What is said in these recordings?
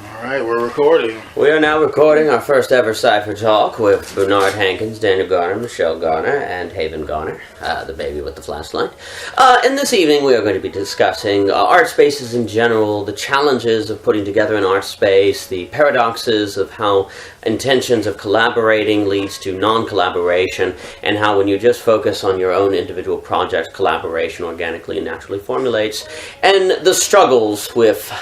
Alright, we're recording. We are now recording our first ever CypherTalk with Bernard Hankins, Daniel Garner, Michelle Garner, and Haven Garner, the baby with the flashlight. And this evening we are going to be discussing art spaces in general, the challenges of putting together an art space, the paradoxes of how intentions of collaborating leads to non-collaboration, and how when you just focus on your own individual project, collaboration organically and naturally formulates, and the struggles with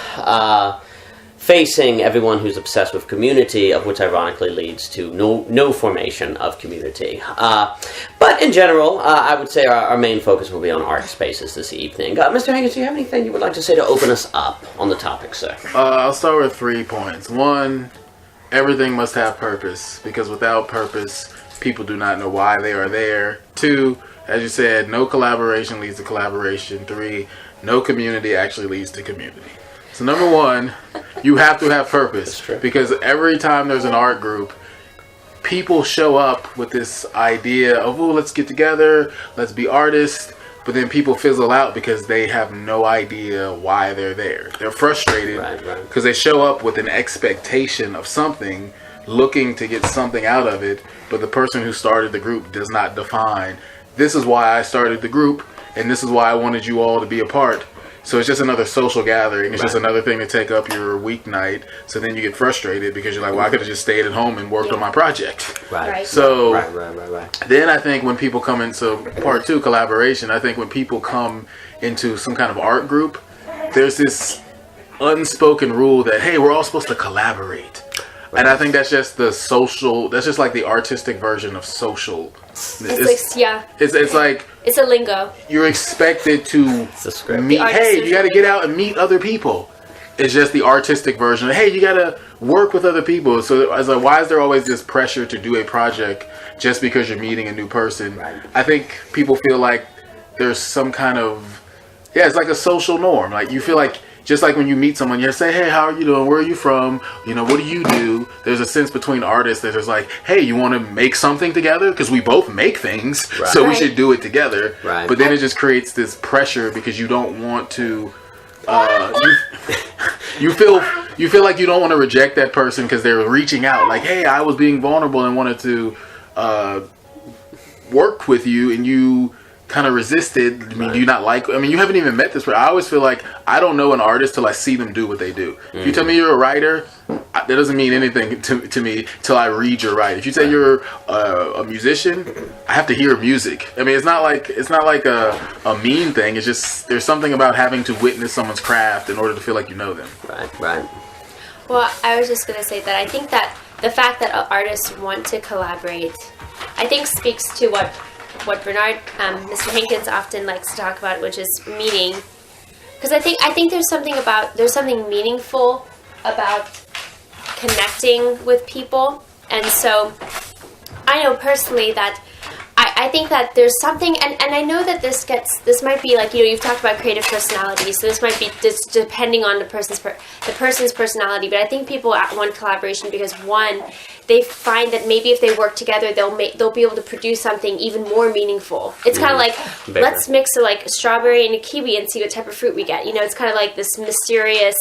facing everyone who's obsessed with community, of which ironically leads to no formation of community. But in general, I would say our main focus will be on art spaces this evening. Mr. Hankins, do you have anything you would like to say to open us up on the topic, sir? I'll start with 3 points. 1, everything must have purpose, because without purpose, people do not know why they are there. 2, as you said, no collaboration leads to collaboration. 3, no community actually leads to community. So number 1, you have to have purpose, because every time there's an art group, people show up with this idea of, oh, let's get together, let's be artists, but then people fizzle out because they have no idea why they're there. They're frustrated because they show up with an expectation of something, looking to get something out of it, but the person who started the group does not define, this is why I started the group, and this is why I wanted you all to be a part. So it's just another social gathering. It's just another thing to take up your weeknight. So then you get frustrated because you're like, well, I could have just stayed at home and worked on my project. So then I think when people come into part 2, collaboration, I think when people come into some kind of art group, there's this unspoken rule that, hey, we're all supposed to collaborate. And I think that's just the social, that's just like the artistic version of social. It's like it's a lingo. You're expected to meet. Hey, you got to get out and meet other people. It's just the artistic version of, hey, you got to work with other people. So I was like, why is there always this pressure to do a project just because you're meeting a new person? I think people feel like there's some kind of, it's like a social norm. Like you feel like, just like when you meet someone, you say, hey, how are you doing? Where are you from? You know, what do you do? There's a sense between artists that there's like, hey, you want to make something together? Because we both make things, so we should do it together. But then it just creates this pressure because you don't want to, you feel like you don't want to reject that person because they're reaching out. Like, hey, I was being vulnerable and wanted to work with you, and you kind of resisted. I mean, do you not like, I mean, you haven't even met this person. I always feel like I don't know an artist till I see them do what they do. If you tell me you're a writer, that doesn't mean anything to me till I read your writing. If you say you're a musician, I have to hear music. I mean, it's not like a mean thing. It's just there's something about having to witness someone's craft in order to feel like you know them. Well, I was just gonna say that I think that the fact that artists want to collaborate, I think speaks to what Bernard, Mr. Hankins often likes to talk about, which is meaning. Because I think there's something meaningful about connecting with people. And so I know personally that I think that there's something, and I know that this might be like, you've talked about creative personality, so this might be just depending on the person's personality, but I think people want collaboration because, one, they find that maybe if they work together, they'll be able to produce something even more meaningful. It's kind of like, let's mix a strawberry and a kiwi and see what type of fruit we get. It's kind of like this mysterious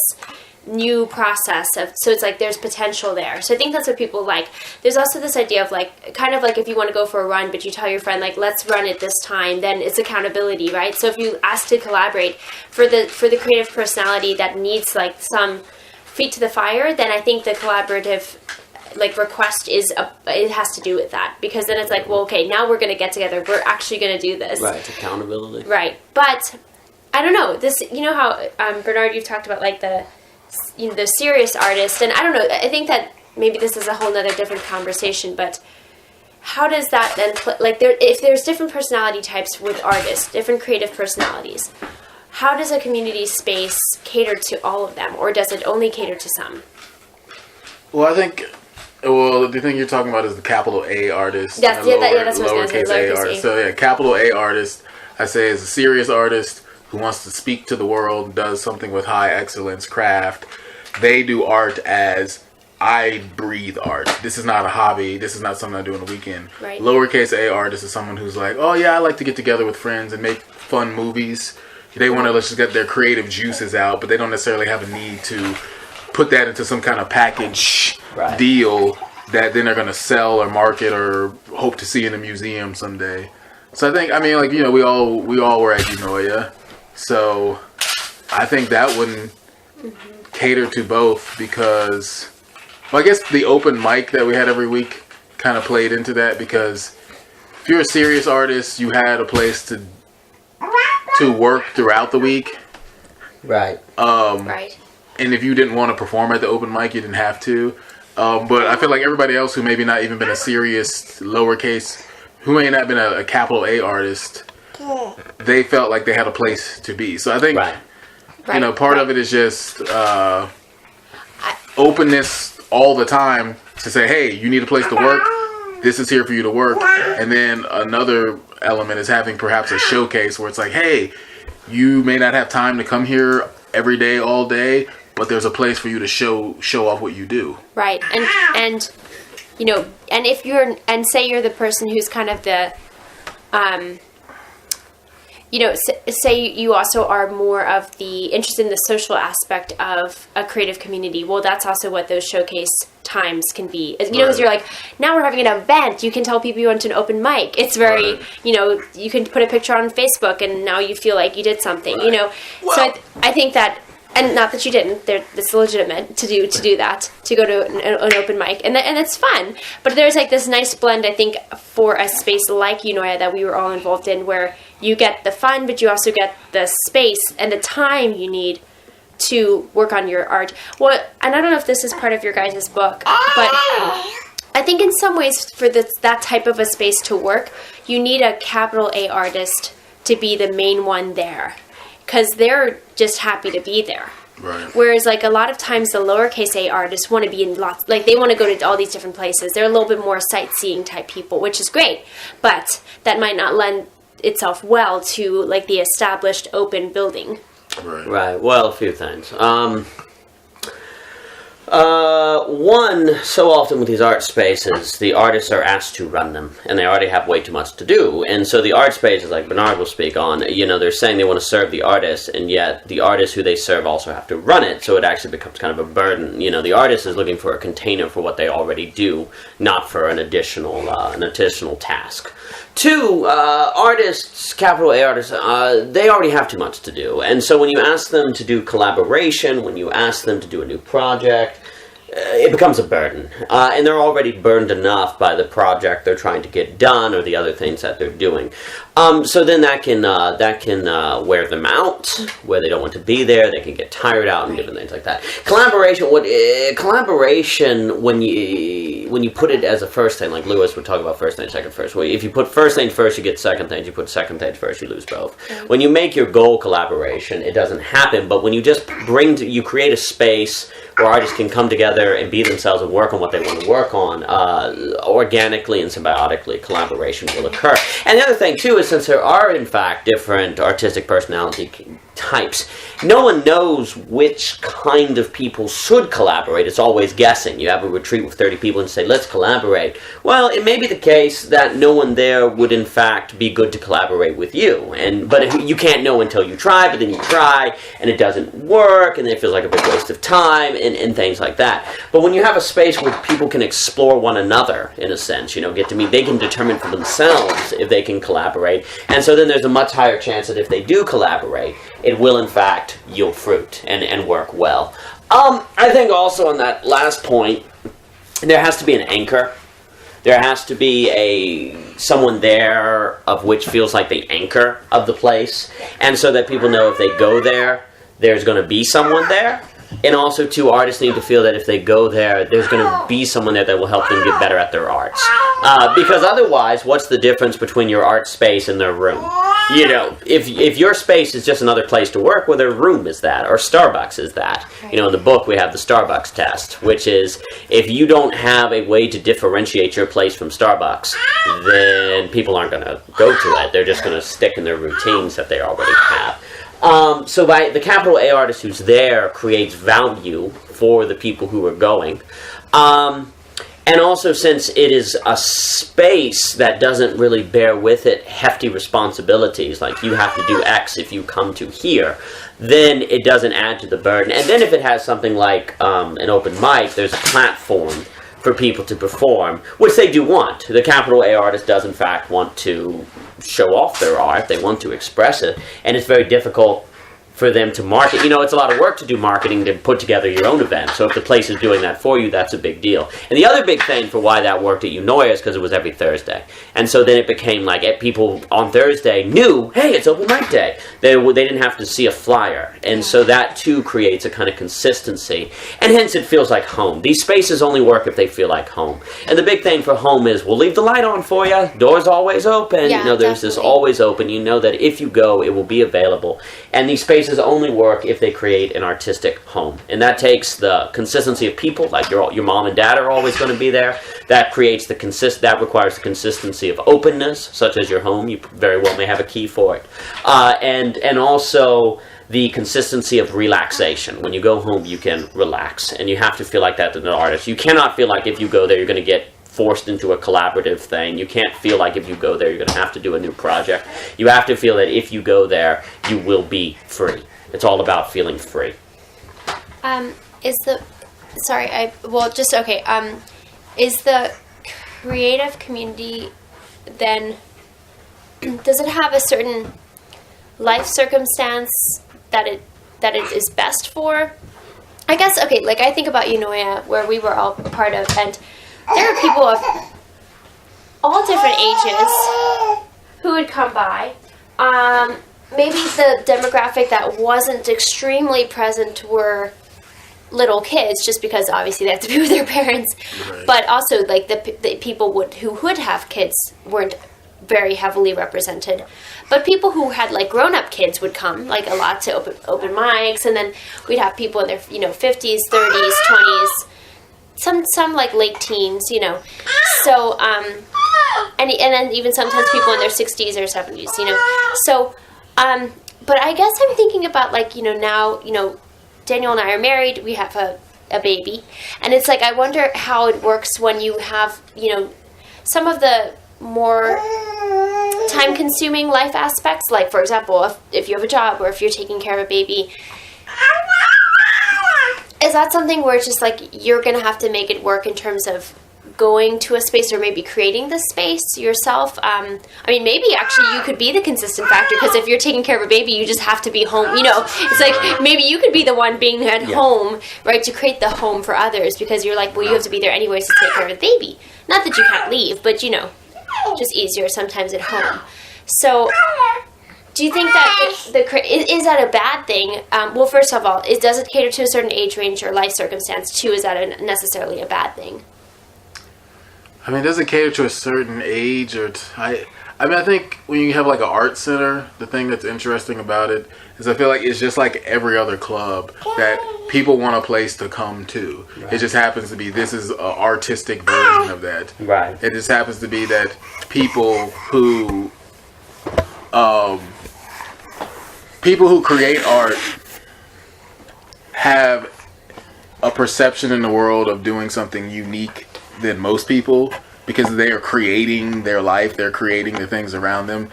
new process so it's like there's potential there. So I think that's what people like. There's also this idea of kind of like if you want to go for a run, but you tell your friend let's run it this time, then it's accountability, right? So if you ask to collaborate for the creative personality that needs some feet to the fire, then I think the collaborative request it has to do with that, because then it's like, well, okay, now we're going to get together, we're actually going to do this, it's accountability, but I don't know, this, how Bernard, you've talked about the serious artist, and I don't know, I think that maybe this is a whole nother different conversation, but how does that then if there's different personality types with artists, different creative personalities, how does a community space cater to all of them, or does it only cater to some? Well, I think the thing you're talking about is the capital A artist. That's what I was going to say. Lowercase A artist. So capital A artist, I say, is a serious artist who wants to speak to the world, does something with high excellence craft. They do art as, I breathe art. This is not a hobby. This is not something I do on the weekend. Lowercase A artist is someone who's like, oh yeah, I like to get together with friends and make fun movies. They want to just get their creative juices out, but they don't necessarily have a need to put that into some kind of package deal that then they're going to sell or market or hope to see in a museum someday. So I think, I mean, like, you know, we all were at Unoya, so I think that wouldn't cater to both because, well, I guess the open mic that we had every week kind of played into that because if you're a serious artist, you had a place to work throughout the week. Right. Right. And if you didn't want to perform at the open mic, you didn't have to. But I feel like everybody else who maybe not even been a serious lowercase, who may not been a capital A artist, they felt like they had a place to be. So I think, you know, part of it is just openness all the time to say, hey, you need a place to work. This is here for you to work. And then another element is having perhaps a showcase where it's like, hey, you may not have time to come here every day, all day, but there's a place for you to show off what you do. Right. And you know, and if you're, and say you're the person who's kind of the, you know, say you also are more of the interested in the social aspect of a creative community. Well, that's also what those showcase times can be. You know, because you're like, now we're having an event. You can tell people you went to an open mic. It's very, you know, you can put a picture on Facebook and now you feel like you did something, you know. Well, so I think that, and not that you didn't, it's legitimate to do that, to go to an open mic, and it's fun. But there's like this nice blend, I think, for a space like Unoya that we were all involved in, where you get the fun, but you also get the space and the time you need to work on your art. Well, and I don't know if this is part of your guys' book, but I think in some ways for that type of a space to work, you need a capital A artist to be the main one there. Because they're just happy to be there. Right. Whereas, like, a lot of times the lowercase a artists want to be in lots, like, they want to go to all these different places. They're a little bit more sightseeing type people, which is great. But that might not lend itself well to, like, the established open building. Right. Well, a few things. One, so often with these art spaces, the artists are asked to run them, and they already have way too much to do. And so the art spaces, like Bernard will speak on, you know, they're saying they want to serve the artists, and yet the artists who they serve also have to run it, so it actually becomes kind of a burden. You know, the artist is looking for a container for what they already do, not for an additional task. Two, artists, capital A artists, they already have too much to do. And so when you ask them to do collaboration, when you ask them to do a new project, it becomes a burden. And they're already burned enough by the project they're trying to get done or the other things that they're doing. So then that can wear them out, where they don't want to be there. They can get tired out and different things like that. Collaboration, when you put it as a first thing, like Lewis would talk about first thing, second first. Well, if you put first thing first, you get second things. You put second thing first, you lose both. When you make your goal collaboration, it doesn't happen. But when you just you create a space where artists can come together and be themselves and work on what they want to work on, organically and symbiotically, collaboration will occur. And the other thing, too, is since there are, in fact, different artistic personality types, no one knows which kind of people should collaborate. It's always guessing. You have a retreat with 30 people and say, let's collaborate. Well, it may be the case that no one there would, in fact, be good to collaborate with you. But you can't know until you try, but then you try, and it doesn't work, and then it feels like a big waste of time, and things like that. But when you have a space where people can explore one another, in a sense, you know, get to meet, they can determine for themselves if they can collaborate. And so then there's a much higher chance that if they do collaborate, it will, in fact, yield fruit and work well. I think also on that last point, there has to be an anchor. There has to be someone there of which feels like the anchor of the place. And so that people know if they go there, there's going to be someone there. And also, too, artists need to feel that if they go there, there's going to be someone there that will help them get better at their arts. Because otherwise, what's the difference between your art space and their room? You know, if your space is just another place to work, well, their room is that, or Starbucks is that. You know, in the book, we have the Starbucks test, which is if you don't have a way to differentiate your place from Starbucks, then people aren't going to go to it. They're just going to stick in their routines that they already have. So by the capital A artist who's there creates value for the people who are going. And And also, since it is a space that doesn't really bear with it hefty responsibilities, like you have to do X if you come to here, then it doesn't add to the burden. And then if it has something like an open mic, there's a platform for people to perform, which they do want. The capital A artist does, in fact, want to show off their art. They want to express it. And it's very difficult for them to market. It's a lot of work to do marketing to put together your own event. So if the place is doing that for you, that's a big deal. And the other big thing for why that worked at Unoya is because it was every Thursday. And so then it became like people on Thursday knew, hey, it's open mic day. They didn't have to see a flyer. And so that too creates a kind of consistency. And hence it feels like home. These spaces only work if they feel like home. And the big thing for home is we'll leave the light on for you. Doors always open. Yeah, There's this always open. You know that if you go, it will be available. And these spaces only work if they create an artistic home, and that takes the consistency of people, like your mom and dad are always going to be there. That creates that requires the consistency of openness, such as your home. You very well may have a key for it, and also the consistency of relaxation. When you go home, you can relax, and you have to feel like that as an artist. You cannot feel like if you go there, you're going to get forced into a collaborative thing. You can't feel like if you go there, you're going to have to do a new project. You have to feel that if you go there, you will be free. It's all about feeling free. Is the creative community then, does it have a certain life circumstance that it is best for? I guess, like I think about Unoya, where we were all part of, and there are people of all different ages who would come by. Maybe the demographic that wasn't extremely present were little kids, just because obviously they have to be with their parents. Right. But also, like the people who would have kids weren't very heavily represented. But people who had like grown-up kids would come like a lot to open mics, and then we'd have people in their 50s, 30s, 20s. Some like late teens, So, and then even sometimes people in their 60s or 70s, So, but I guess I'm thinking about like, now, Daniel and I are married, we have a baby. And it's like, I wonder how it works when you have, some of the more time-consuming life aspects. Like, for example, if you have a job or if you're taking care of a baby. Is that something where it's just like you're going to have to make it work in terms of going to a space or maybe creating the space yourself? Maybe actually you could be the consistent factor, because if you're taking care of a baby, you just have to be home. It's like maybe you could be the one being at home, right, to create the home for others, because you're like, well, you have to be there anyways to take care of the baby. Not that you can't leave, but, just easier sometimes at home. So do you think that is that a bad thing? Well, first of all, does it cater to a certain age range or life circumstance too? Is that necessarily a bad thing? Does it cater to a certain age or I think when you have like an art center, the thing that's interesting about it is I feel like it's just like every other club that people want a place to come to. Right. It just happens to be this is an artistic version of that. Right. It just happens to be that people who create art have a perception in the world of doing something unique than most people, because they are creating their life, they're creating the things around them.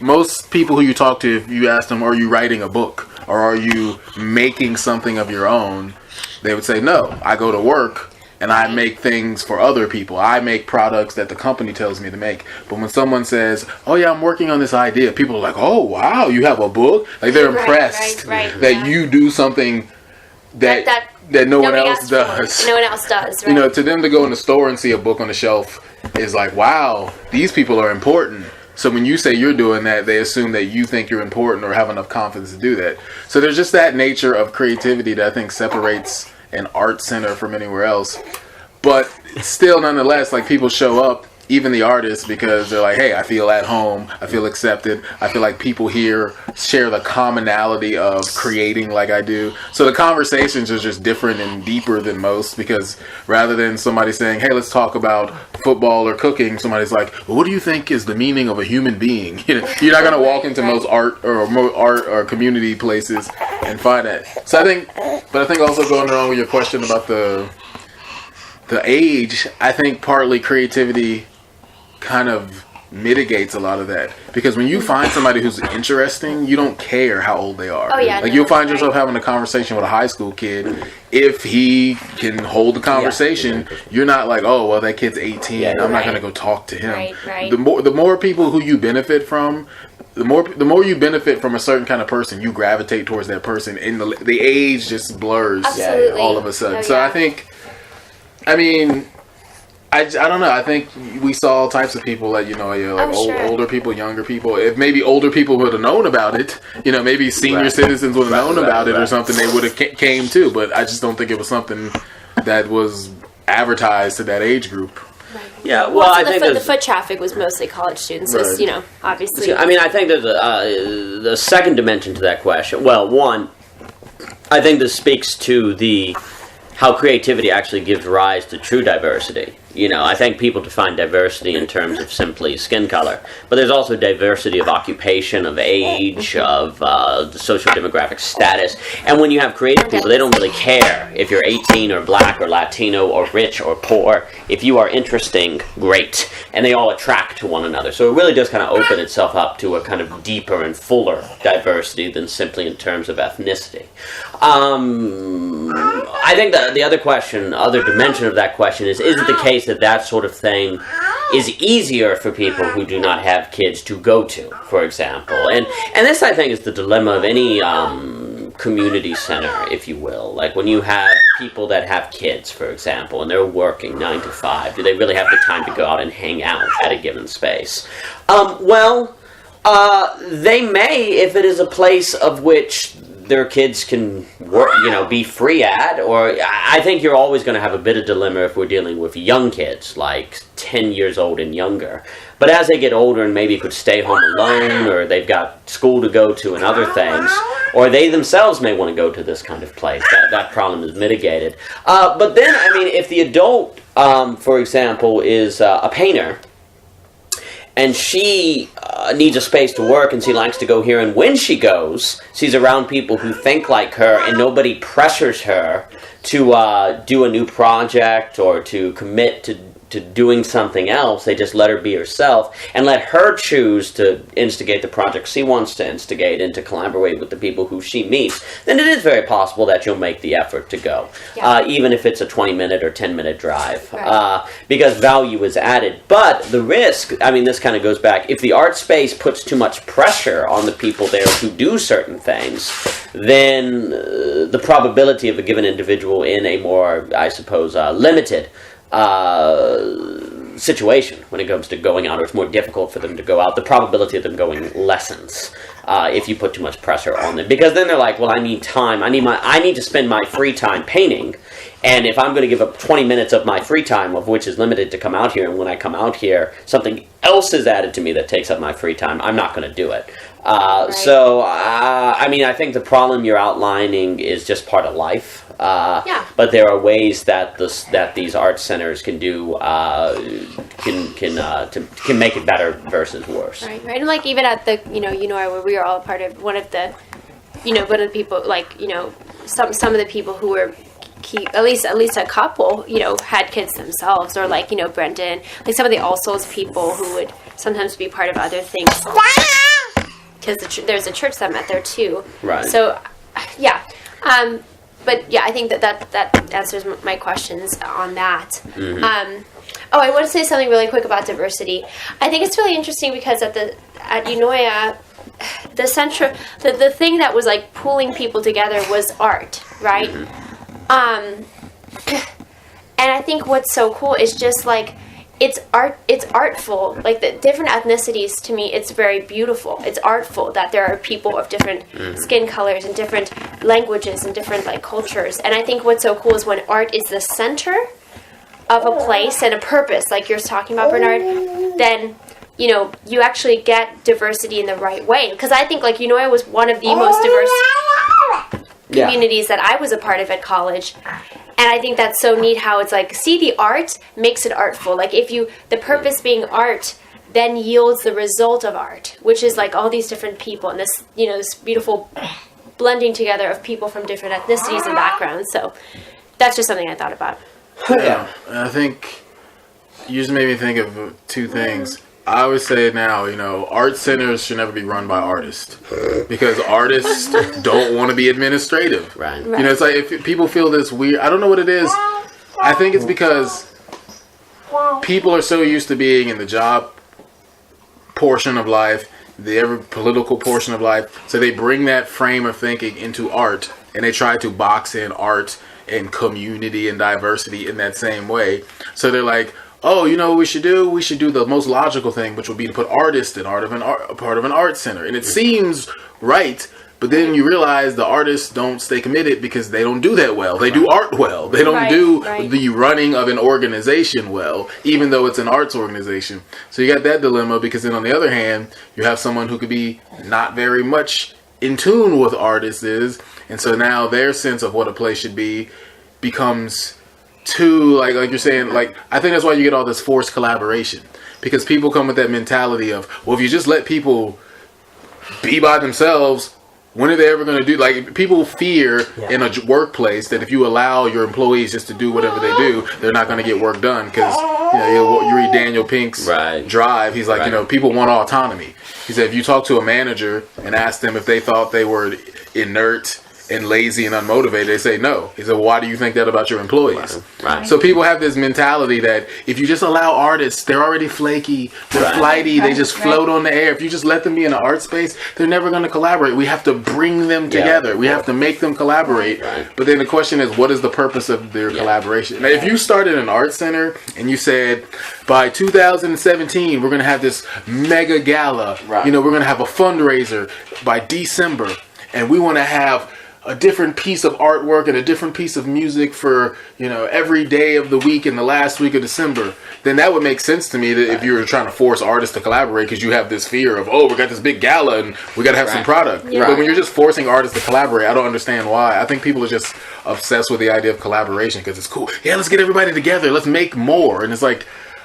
Most people who you talk to, if you ask them, are you writing a book or are you making something of your own, they would say, no, I go to work and I make things for other people. I make products that the company tells me to make. But when someone says, oh yeah, I'm working on this idea, people are like, oh wow, you have a book? Like they're impressed that you do something that no one else does. No one else does, right? To them to go in the store and see a book on the shelf is like, wow, these people are important. So when you say you're doing that, they assume that you think you're important or have enough confidence to do that. So there's just that nature of creativity that I think separates an art center from anywhere else. But still, nonetheless, like people show up, even the artists, because they're like, hey, I feel at home, I feel accepted, I feel like people here share the commonality of creating like I do. So the conversations are just different and deeper than most, because rather than somebody saying, hey, let's talk about football or cooking, somebody's like, well, what do you think is the meaning of a human being? You're not going to walk into most art or community places and find that. So I think also going along with your question about the age, I think partly creativity kind of mitigates a lot of that, because when you find somebody who's interesting, you don't care how old they are. Oh yeah, like you'll find yourself having a conversation with a high school kid. If he can hold the conversation, you're not like, oh well, that kid's 18. I'm not going to go talk to him. Right. The more people who you benefit from, the more you benefit from a certain kind of person, you gravitate towards that person, and the age just blurs all of a sudden. So I think, I mean, I don't know. I think we saw all types of people, like, you know, older people, younger people. If maybe older people would have known about it, you know, maybe senior citizens would have known about it or something, they would have came too. But I just don't think it was something that was advertised to that age group. Yeah, well, I think the foot traffic was mostly college students, so you know, obviously. I mean, I think there's the second dimension to that question. Well, one, I think this speaks to how creativity actually gives rise to true diversity. You know, I think people define diversity in terms of simply skin color, but there's also diversity of occupation, of age, of social demographic status. And when you have creative people, they don't really care if you're 18 or black or Latino or rich or poor. If you are interesting, great. And they all attract to one another. So it really does kind of open itself up to a kind of deeper and fuller diversity than simply in terms of ethnicity. I think the other dimension of that question is it the case that sort of thing is easier for people who do not have kids to go to, for example? And this, I think, is the dilemma of any community center, if you will. Like when you have people that have kids, for example, and they're working 9 to 5, do they really have the time to go out and hang out at a given space? They may, if it is a place of which their kids can work, you know, be free at. Or I think you're always going to have a bit of dilemma if we're dealing with young kids, like 10 years old and younger. But as they get older and maybe could stay home alone, or they've got school to go to and other things, or they themselves may want to go to this kind of place, that problem is mitigated. But then, I mean, if the adult, for example, is a painter, and she needs a space to work, and she likes to go here, and when she goes, she's around people who think like her, and nobody pressures her to do a new project or to commit to doing something else. They just let her be herself and let her choose to instigate the project she wants to instigate and to collaborate with the people who she meets. Then it is very possible that you'll make the effort to go, even if it's a 20-minute or 10-minute drive, because value is added. But the risk, I mean, this kind of goes back, if the art space puts too much pressure on the people there to do certain things, then the probability of a given individual in a more, I suppose, limited situation when it comes to going out, or it's more difficult for them to go out, the probability of them going lessens if you put too much pressure on them, because then they're like, well, I need time, I need to spend my free time painting, and if I'm going to give up 20 minutes of my free time, of which is limited to come out here, and when I come out here something else is added to me that takes up my free time, I'm not going to do it. So I mean, I think the problem you're outlining is just part of life. But there are ways that these art centers can do can make it better versus worse. Right. And like even at the where we were all part of one of the people, like, some of the people who were at least a couple had kids themselves, or like Brendan, like some of the All Souls people who would sometimes be part of other things, because there's a church that met there too. Right. So but yeah, I think that answers my questions on that. Mm-hmm. I want to say something really quick about diversity. I think it's really interesting because at Unoya, the thing that was like pulling people together was art, right? Mm-hmm. And I think what's so cool is just like it's artful. Like the different ethnicities, to me, it's very beautiful. It's artful that there are people of different skin colors and different languages and different like cultures. And I think what's so cool is when art is the center of a place and a purpose, like you're talking about, Bernard, then you actually get diversity in the right way. Because I think like I was one of the most diverse communities that I was a part of at college. And I think that's so neat how it's like, see, the art makes it artful. Like the purpose being art then yields the result of art, which is like all these different people and this, this beautiful blending together of people from different ethnicities and backgrounds. So that's just something I thought about. Yeah. I think you just made me think of two things. I always say now, art centers should never be run by artists because artists don't want to be administrative. Right. It's like if people feel this weird, I don't know what it is. I think it's because people are so used to being in the job portion of life, the ever political portion of life, so they bring that frame of thinking into art and they try to box in art and community and diversity in that same way. So they're like, oh, you know what we should do? We should do the most logical thing, which would be to put artists in part of an art center. And it seems right, but then you realize the artists don't stay committed because they don't do that well. They do art well. They don't do the running of an organization well, even though it's an arts organization. So you got that dilemma because then on the other hand, you have someone who could be not very much in tune with artists is, and so now their sense of what a place should be becomes too, like you're saying, I think that's why you get all this forced collaboration, because people come with that mentality of, well, if you just let people be by themselves, when are they ever going to do, people fear in a workplace that if you allow your employees just to do whatever they do, they're not going to get work done, because you read Daniel Pink's Drive, he's like, people want autonomy. He said if you talk to a manager and ask them if they thought they were inert and lazy and unmotivated, they say no. He said, well, why do you think that about your employees? Right. So people have this mentality that if you just allow artists, they're already flaky, they're flighty, they just float on the air. If you just let them be in an art space, they're never going to collaborate. We have to bring them together. We have to make them collaborate. But then the question is, what is the purpose of their collaboration? Now, if you started an art center and you said, by 2017, we're going to have this mega gala. We're going to have a fundraiser by December, and we want to have a different piece of artwork and a different piece of music for, every day of the week in the last week of December, then that would make sense to me that if you were trying to force artists to collaborate because you have this fear of, we got this big gala and we got to have some product. But when you're just forcing artists to collaborate, I don't understand why. I think people are just obsessed with the idea of collaboration because it's cool. Yeah, let's get everybody together. Let's make more. And it's like,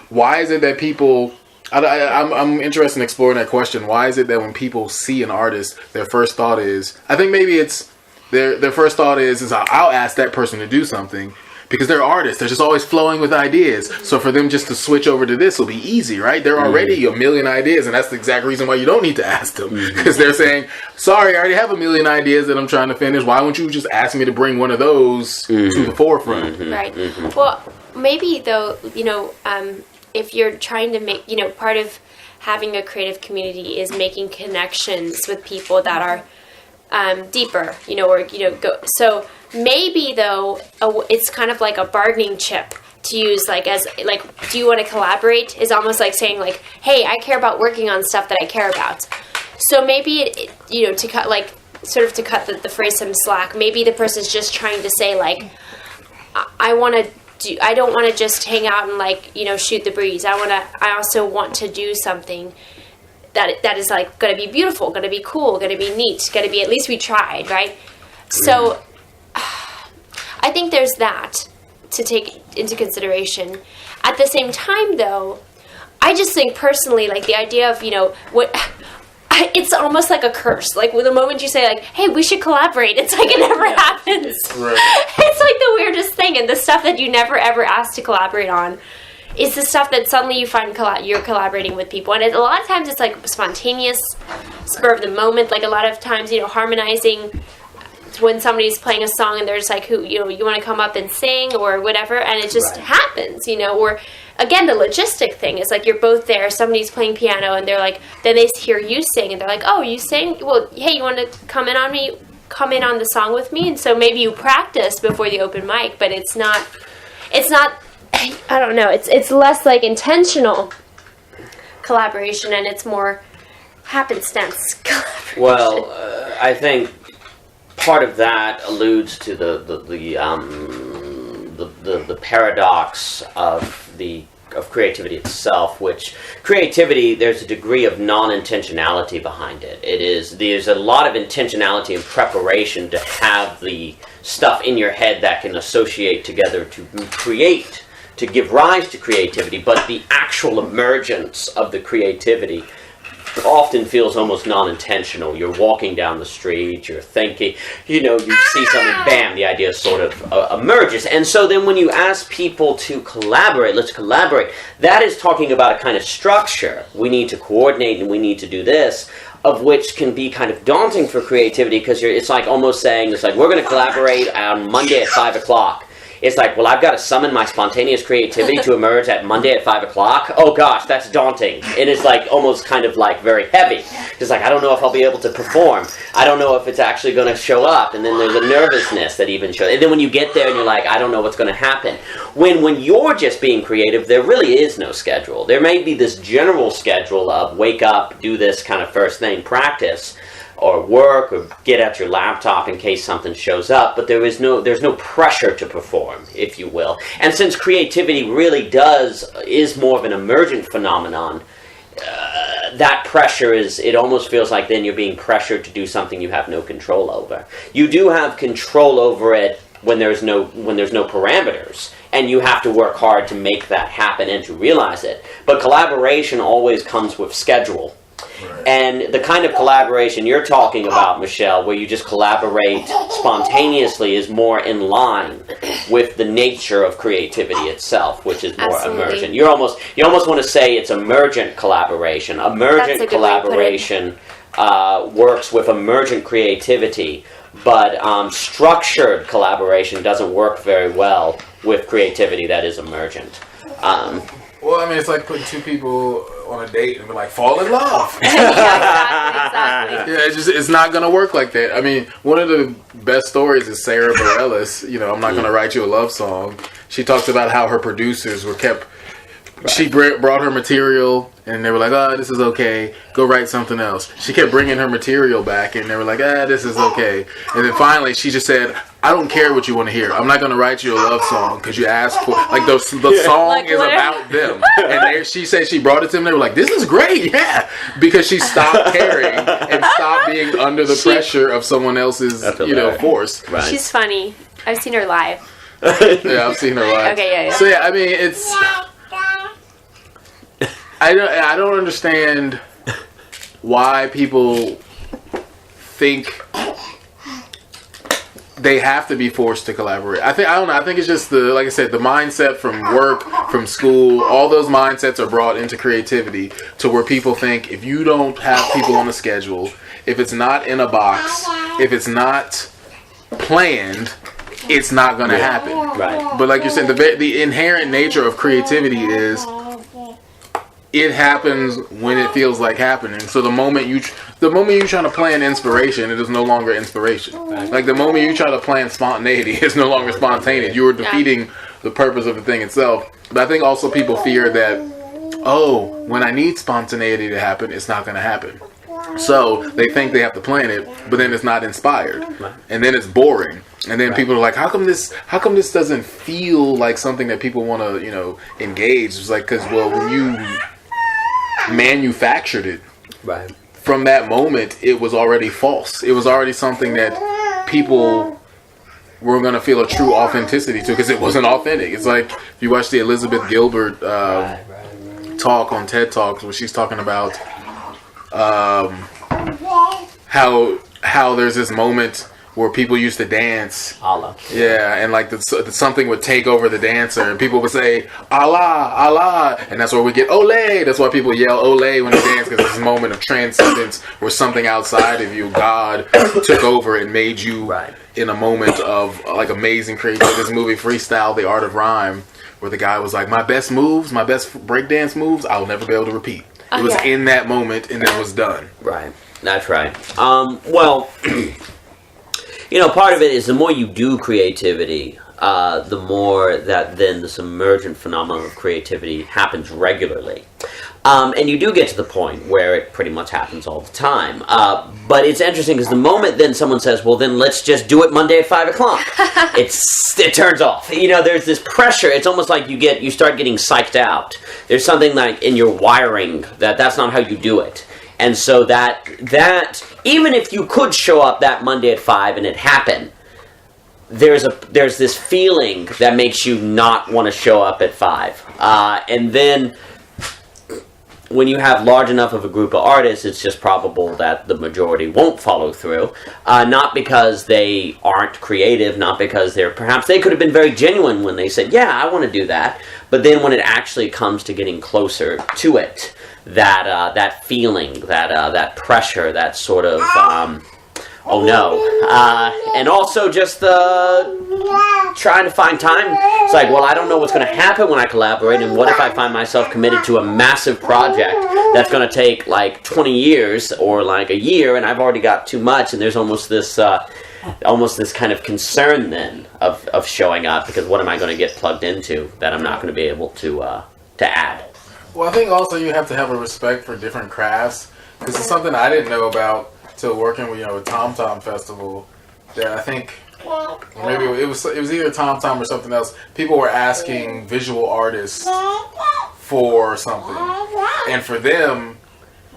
why is it that people... I'm interested in exploring that question. Why is it that when people see an artist, their first thought is... I think maybe it's... Their first thought is I'll ask that person to do something because they're artists. They're just always flowing with ideas. So for them just to switch over to this will be easy, right? They're already a million ideas, and that's the exact reason why you don't need to ask them, because they're saying, sorry, I already have a million ideas that I'm trying to finish. Why won't you just ask me to bring one of those to the forefront? Right. Well, maybe though, if you're trying to make, part of having a creative community is making connections with people that are deeper, so maybe though it's kind of like a bargaining chip to use, do you want to collaborate is almost like saying hey, I care about working on stuff that I care about. So maybe to cut to cut the phrase some slack, maybe the person's just trying to say I don't want to just hang out and shoot the breeze. I also want to do something that is going to be beautiful, going to be cool, going to be neat, going to be, at least we tried, right? So I think there's that to take into consideration. At the same time, though, I just think personally, the idea of, it's almost like a curse. With the moment you say, hey, we should collaborate, it's it never happens. Right. It's the weirdest thing. And the stuff that you never, ever asked to collaborate on is the stuff that suddenly you find you're collaborating with people. And a lot of times it's spontaneous, spur of the moment. A lot of times, harmonizing when somebody's playing a song and they're just who, you want to come up and sing or whatever. And it just happens, or again, the logistic thing is you're both there, somebody's playing piano and they're then they hear you sing and they're oh, you sing? Well, hey, you want to come in on the song with me? And so maybe you practice before the open mic, but it's not, I don't know, it's less intentional collaboration and it's more happenstance collaboration. Well, I think part of that alludes to the paradox of creativity itself, which creativity, there's a degree of non-intentionality behind it. There's a lot of intentionality and preparation to have the stuff in your head that can associate together to create, to give rise to creativity, but the actual emergence of the creativity often feels almost non-intentional. You're walking down the street, you're thinking, you see something, bam, the idea sort of emerges. And so then when you ask people to collaborate, let's collaborate, that is talking about a kind of structure. We need to coordinate and we need to do this, of which can be kind of daunting for creativity, because it's like almost saying, it's like, we're going to collaborate on Monday at 5 o'clock. It's like, well, I've got to summon my spontaneous creativity to emerge at Monday at 5 o'clock. Oh gosh, that's daunting. It is like almost kind of like very heavy. It's like, I don't know if I'll be able to perform. I don't know if it's actually going to show up. And then there's a nervousness that even shows. And then when you get there and you're like, I don't know what's going to happen. When you're just being creative, there really is no schedule. There may be this general schedule of wake up, do this kind of first thing, practice, or work, or get at your laptop in case something shows up, but there's no pressure to perform, if you will. And since creativity really is more of an emergent phenomenon, that pressure it almost feels like then you're being pressured to do something you have no control over. You do have control over it when there's no parameters, and you have to work hard to make that happen and to realize it. But collaboration always comes with schedule. Right. And the kind of collaboration you're talking about, Michelle, where you just collaborate spontaneously, is more in line with the nature of creativity itself, which is more emergent. You almost want to say it's emergent collaboration. Emergent collaboration works with emergent creativity, but structured collaboration doesn't work very well with creativity that is emergent. Well, I mean, it's like putting two people on a date and be like, fall in love. Exactly. Yeah, it's not going to work like that. I mean, one of the best stories is Sarah Bareilles, I'm not going to write you a love song. She talks about how her producers were she brought her material and they were like, this is okay, go write something else. She kept bringing her material back and they were like, this is okay. And then finally she just said, I don't care what you want to hear. I'm not going to write you a love song because you asked for, like, the song like, is about them. And she said she brought it to them. They were like, this is great, yeah. Because she stopped caring and stopped being under the pressure of someone else's, force. Right. She's funny. I've seen her live. Yeah, I've seen her live. Okay, yeah. So yeah, I mean, it's... I don't understand why people think they have to be forced to collaborate. I think it's just like I said, the mindset from work, from school, all those mindsets are brought into creativity to where people think if you don't have people on a schedule, if it's not in a box, if it's not planned, it's not going to happen. Right. But like you said, the inherent nature of creativity is it happens when it feels like happening. So the moment you try to plan inspiration, it is no longer inspiration. Right. Like the moment you try to plan spontaneity, it's no longer spontaneous. You are defeating the purpose of the thing itself. But I think also people fear that, when I need spontaneity to happen, it's not going to happen. So they think they have to plan it, but then it's not inspired, and then it's boring. And then people are like, how come this doesn't feel like something that people want to, engage? It's like, because when you manufactured it, right, from that moment, it was already false. It was already something that people were going to feel a true authenticity to, because it wasn't authentic. It's like if you watch the Elizabeth Gilbert talk on TED Talks, where she's talking about how there's this moment where people used to dance. Allah. Yeah, and like something would take over the dancer, and people would say, Allah, Allah, and that's where we get Olay. That's why people yell Olay when they dance, because it's this moment of transcendence where something outside of you, God, took over and made you in a moment of like amazing creativity. This movie Freestyle, The Art of Rhyme, where the guy was like, my best breakdance moves, I'll never be able to repeat. It was in that moment, and then it was done. Right. That's right. Well, part of it is the more you do creativity, the more that then this emergent phenomenon of creativity happens regularly. And you do get to the point where it pretty much happens all the time. But it's interesting because the moment then someone says, well, then let's just do it Monday at 5 o'clock, it turns off. There's this pressure. It's almost like you start getting psyched out. There's something like in your wiring that's not how you do it. And so that even if you could show up that Monday at 5 and it happened, there's this feeling that makes you not want to show up at 5. And then when you have large enough of a group of artists, it's just probable that the majority won't follow through. Not because they aren't creative, not because perhaps they could have been very genuine when they said, yeah, I want to do that. But then when it actually comes to getting closer to it, that feeling, that pressure, that sort of, oh no. And also just trying to find time. It's like, well, I don't know what's going to happen when I collaborate, and what if I find myself committed to a massive project that's going to take like 20 years or like a year, and I've already got too much, and there's almost this kind of concern then of showing up, because what am I going to get plugged into that I'm not going to be able to add? Well, I think also you have to have a respect for different crafts, because it's something I didn't know about till working with Tom Tom Festival. That I think maybe it was either Tom Tom or something else. People were asking visual artists for something, and for them,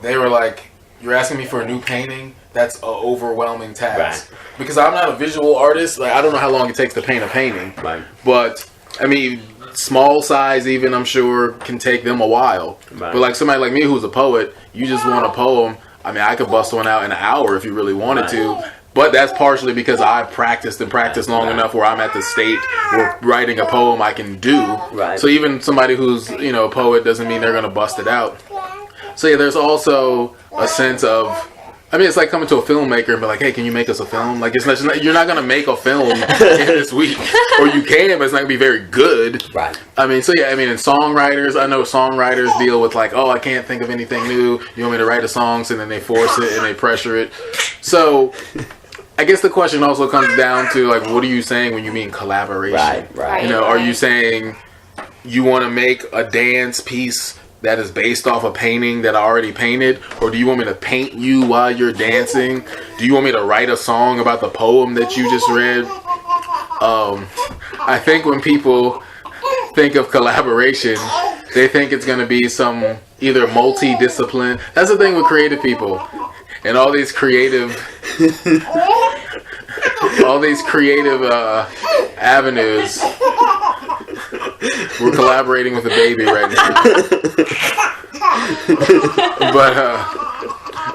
they were like, "You're asking me for a new painting? That's an overwhelming task." Right. Because I'm not a visual artist. Like, I don't know how long it takes to paint a painting. Right. But I mean, small size even, I'm sure, can take them a while. Right. But like somebody like me who's a poet, you just want a poem. I mean, I could bust one out in an hour if you really wanted to. But that's partially because I practiced long enough where I'm at the state where writing a poem I can do. Right. So even somebody who's, a poet doesn't mean they're going to bust it out. So yeah, there's also a sense of, I mean, it's like coming to a filmmaker and be like, hey, can you make us a film? Like, you're not going to make a film in this week. Or you can, but it's not going to be very good. Right. I mean, so yeah, I mean, in songwriters, I know songwriters deal with like, oh, I can't think of anything new. You want me to write a song? So then they force it and they pressure it. So I guess the question also comes down to, like, what are you saying when you mean collaboration? Right. Are you saying you want to make a dance piece that is based off a painting that I already painted? Or do you want me to paint you while you're dancing? Do you want me to write a song about the poem that you just read? I think when people think of collaboration, they think it's going to be some either multi-discipline. That's the thing with creative people. And all these creative avenues. We're collaborating with a baby right now. But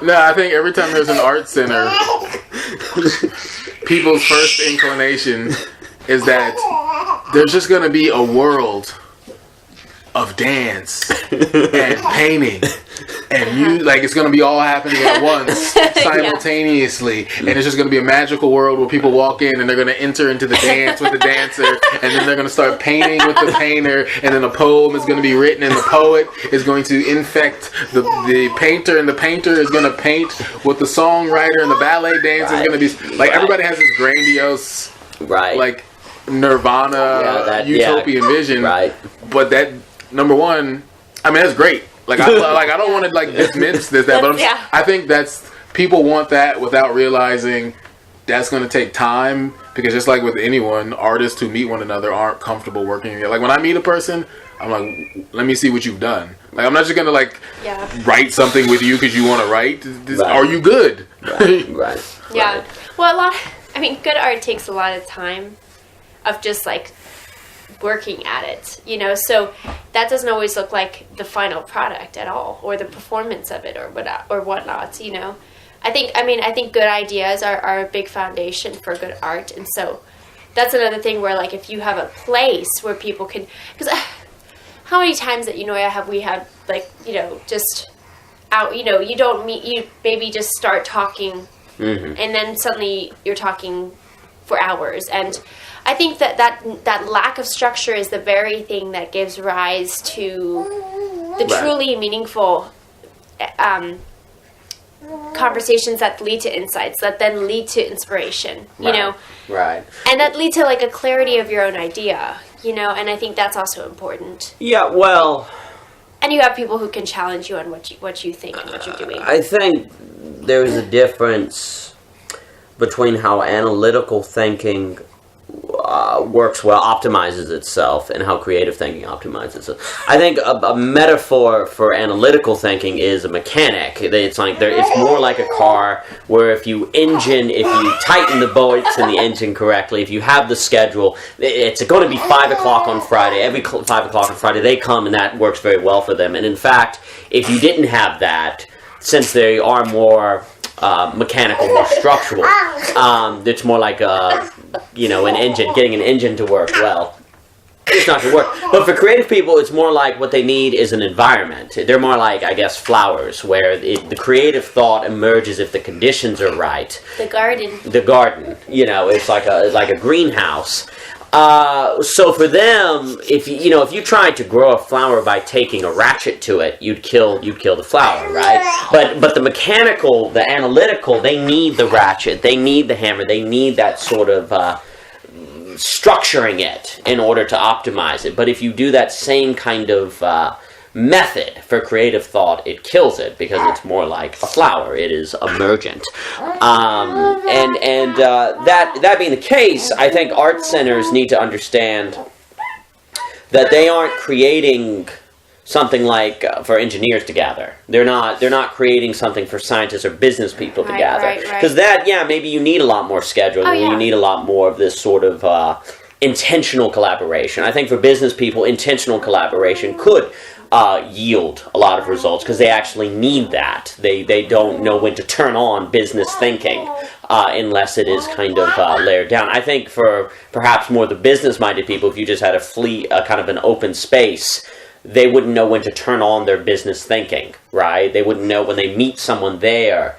no, I think every time there's an art center, people's first inclination is that there's just going to be a world of dance and painting and like it's going to be all happening at once simultaneously, and it's just going to be a magical world where people walk in and they're going to enter into the dance with the dancer, and then they're going to start painting with the painter, and then a poem is going to be written, and the poet is going to infect the painter, and the painter is going to paint what the songwriter, and the ballet dancer is going to be like, everybody has this grandiose like nirvana utopian vision, but that, number one, I mean, that's great. Like, I don't want to like dismiss this, but I think that's, people want that without realizing that's going to take time, because just like with anyone, artists who meet one another aren't comfortable working together. Like, when I meet a person, I'm like, let me see what you've done. Like, I'm not just going to like write something with you because you want to write. Are you good? Right. Yeah. Well, good art takes a lot of time of just like working at it, so that doesn't always look like the final product at all, or the performance of it, or whatnot. I think good ideas are a big foundation for good art, and so that's another thing where, like, if you have a place where people can, because how many times that we have like just out, you don't meet, you maybe just start talking, and then suddenly you're talking for hours, and I think that lack of structure is the very thing that gives rise to the truly meaningful conversations that lead to insights, that then lead to inspiration, Right. And that lead to like a clarity of your own idea, and I think that's also important. Yeah, well. And you have people who can challenge you on what you think and what you're doing. I think there's a difference between how analytical thinking works well, optimizes itself, and how creative thinking optimizes itself. I think a metaphor for analytical thinking is a mechanic. It's more like a car where if you tighten the bolts in the engine correctly, if you have the schedule, it's going to be 5 o'clock on Friday. Every 5 o'clock on Friday they come, and that works very well for them. And in fact, if you didn't have that, since they are more mechanical, more structural, it's more like an engine, getting an engine to work well. It's not going to work. But for creative people, it's more like what they need is an environment. They're more like, I guess, flowers, where the creative thought emerges if the conditions are right. The garden. It's like a greenhouse. So for them, if you tried to grow a flower by taking a ratchet to it, you'd kill the flower, right? But the mechanical, the analytical, they need the ratchet, they need the hammer, they need that sort of structuring it in order to optimize it. But if you do that same kind of method for creative thought, it kills it, because it's more like a flower. It is emergent. That being the case, I think art centers need to understand that they aren't creating something like for engineers to gather. They're not creating something for scientists or business people to gather. Because maybe you need a lot more scheduling. You need a lot more of this sort of intentional collaboration. I think for business people, intentional collaboration could yield a lot of results, because they actually need that. They don't know when to turn on business thinking unless it is kind of layered down. I think for perhaps more the business-minded people, if you just had a kind of an open space, they wouldn't know when to turn on their business thinking, right? They wouldn't know when they meet someone there.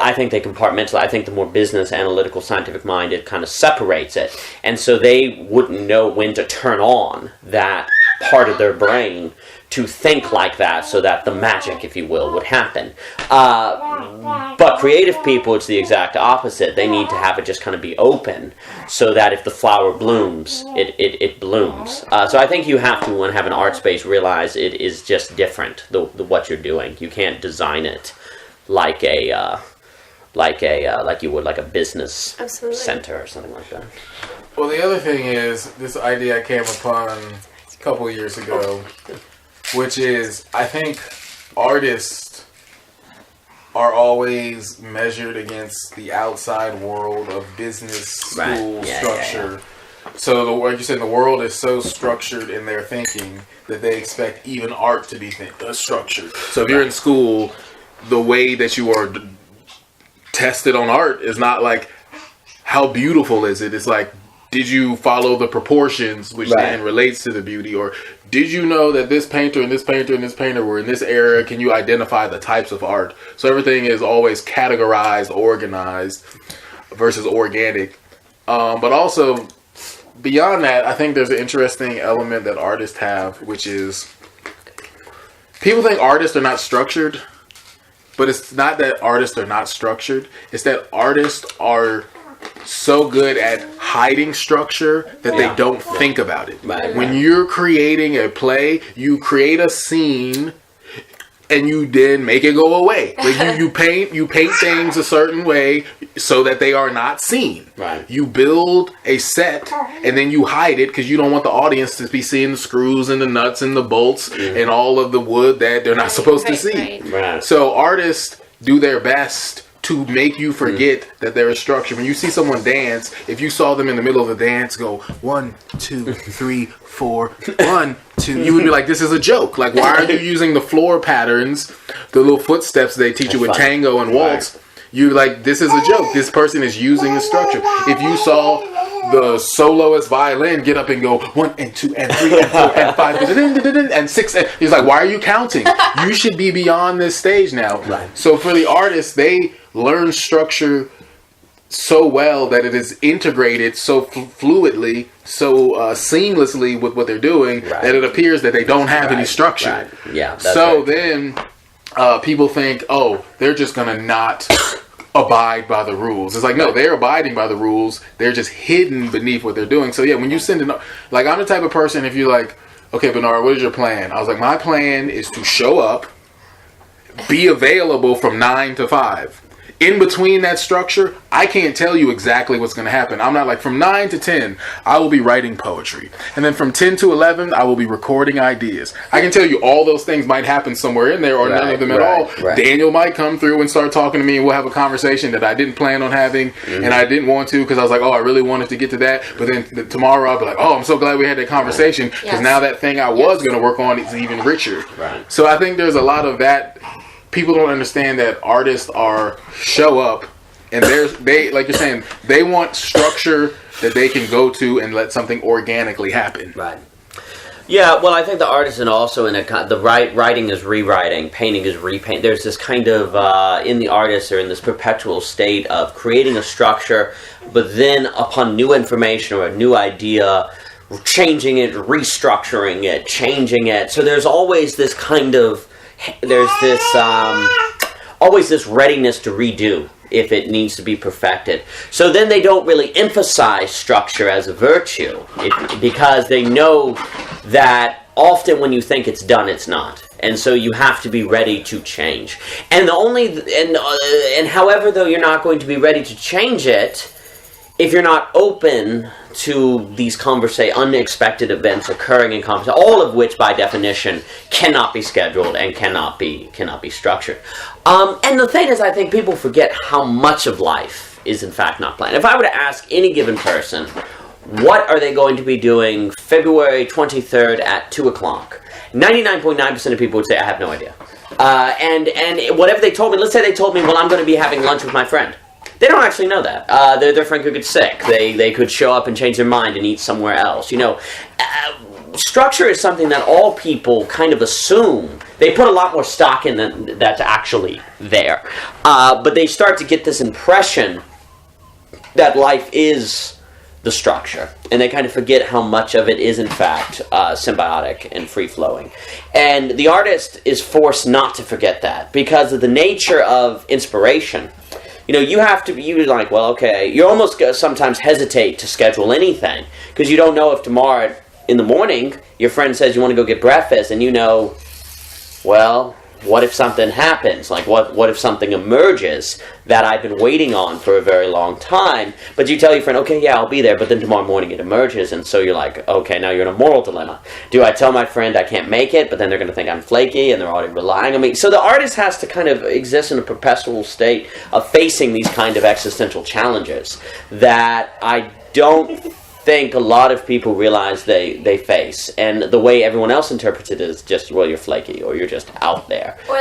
I think they compartmentalize. I think the more business, analytical, scientific mind, it kind of separates it. And so they wouldn't know when to turn on that part of their brain to think like that, so that the magic, if you will, would happen. But creative people, it's the exact opposite. They need to have it just kind of be open, so that if the flower blooms, it blooms. So I think you have to, when have an art space, realize it is just different, what you're doing. You can't design it like you would like a business center or something like that. Well, the other thing is this idea I came upon a couple of years ago, which is, I think artists are always measured against the outside world of business, school, structure. So, like you said, the world is so structured in their thinking that they expect even art to be structured. So if you're in school, the way that you are tested on art is not like, how beautiful is it? It's like, did you follow the proportions, which then relates to the beauty? Or did you know that this painter and this painter and this painter were in this era? Can you identify the types of art? So everything is always categorized, organized versus organic. But also, beyond that, I think there's an interesting element that artists have, which is, people think artists are not structured, but it's not that artists are not structured. It's that artists are so good at hiding structure that they don't think about it. When you're creating a play, you create a scene and you then make it go away. Like you paint things a certain way so that they are not seen. You build a set and then you hide it because you don't want the audience to be seeing the screws and the nuts and the bolts and all of the wood that they're not supposed to see. So artists do their best to make you forget that there is structure. When you see someone dance, if you saw them in the middle of the dance go 1, 2, 3, 4, 1, 2, you would be like, this is a joke. Like, why are you using the floor patterns, the little footsteps they teach you with tango and waltz? You're like, this is a joke. This person is using the structure. If you saw the soloist violin get up and go 1 and 2 and 3 and 4 and 5 and 6, he's like, why are you counting? You should be beyond this stage now. So for the artists, they learn structure so well that it is integrated so fluidly, so seamlessly with what they're doing, that it appears that they don't have any structure. Then people think, oh, they're just gonna not abide by the rules. It's like, no, they're abiding by the rules. They're just hidden beneath what they're doing. So when you send like, I'm the type of person, if you're like, okay, Bernard, what is your plan? I was like, my plan is to show up, be available from 9 to 5. in between that structure, I can't tell you exactly what's going to happen. I'm not like, from 9 to 10, I will be writing poetry. And then from 10 to 11, I will be recording ideas. I can tell you all those things might happen somewhere in there, or none of them at all. Right. Daniel might come through and start talking to me, and we'll have a conversation that I didn't plan on having, and I didn't want to, because I was like, oh, I really wanted to get to that. But then tomorrow I'll be like, oh, I'm so glad we had that conversation, because now that thing I was going to work on is even richer. Right. So I think there's a lot of that. People don't understand that artists show up, and they like you're saying, they want structure that they can go to and let something organically happen. Right. Yeah, well, I think the artist, and also writing is rewriting, painting is repaint. There's this kind of, in the artist, or in this perpetual state of creating a structure, but then upon new information or a new idea, changing it, restructuring it, changing it. So there's always this kind of, always this readiness to redo if it needs to be perfected. So then they don't really emphasize structure as a virtue, because they know that often when you think it's done, it's not. And so you have to be ready to change. And however, though, you're not going to be ready to change it if you're not open to these unexpected events occurring in conversation, all of which, by definition, cannot be scheduled and cannot be structured. And the thing is, I think people forget how much of life is, in fact, not planned. If I were to ask any given person, what are they going to be doing February 23rd at 2 o'clock? 99.9% of people would say, I have no idea. And whatever they told me, let's say they told me, well, I'm going to be having lunch with my friend. They don't actually know that. Their friend could get sick. They could show up and change their mind and eat somewhere else. Structure is something that all people kind of assume. They put a lot more stock in than that's actually there. But they start to get this impression that life is the structure. And they kind of forget how much of it is, in fact, symbiotic and free-flowing. And the artist is forced not to forget that because of the nature of inspiration. You have to be like, well, okay, you almost sometimes hesitate to schedule anything because you don't know if tomorrow in the morning your friend says you want to go get breakfast and well, what if something happens? Like, what if something emerges that I've been waiting on for a very long time? But you tell your friend, okay, yeah, I'll be there, but then tomorrow morning it emerges, and so you're like, okay, now you're in a moral dilemma. Do I tell my friend I can't make it, but then they're going to think I'm flaky, and they're already relying on me? So the artist has to kind of exist in a perpetual state of facing these kind of existential challenges that I don't think a lot of people realize they face, and the way everyone else interprets it is just, well, you're flaky, or you're just out there, or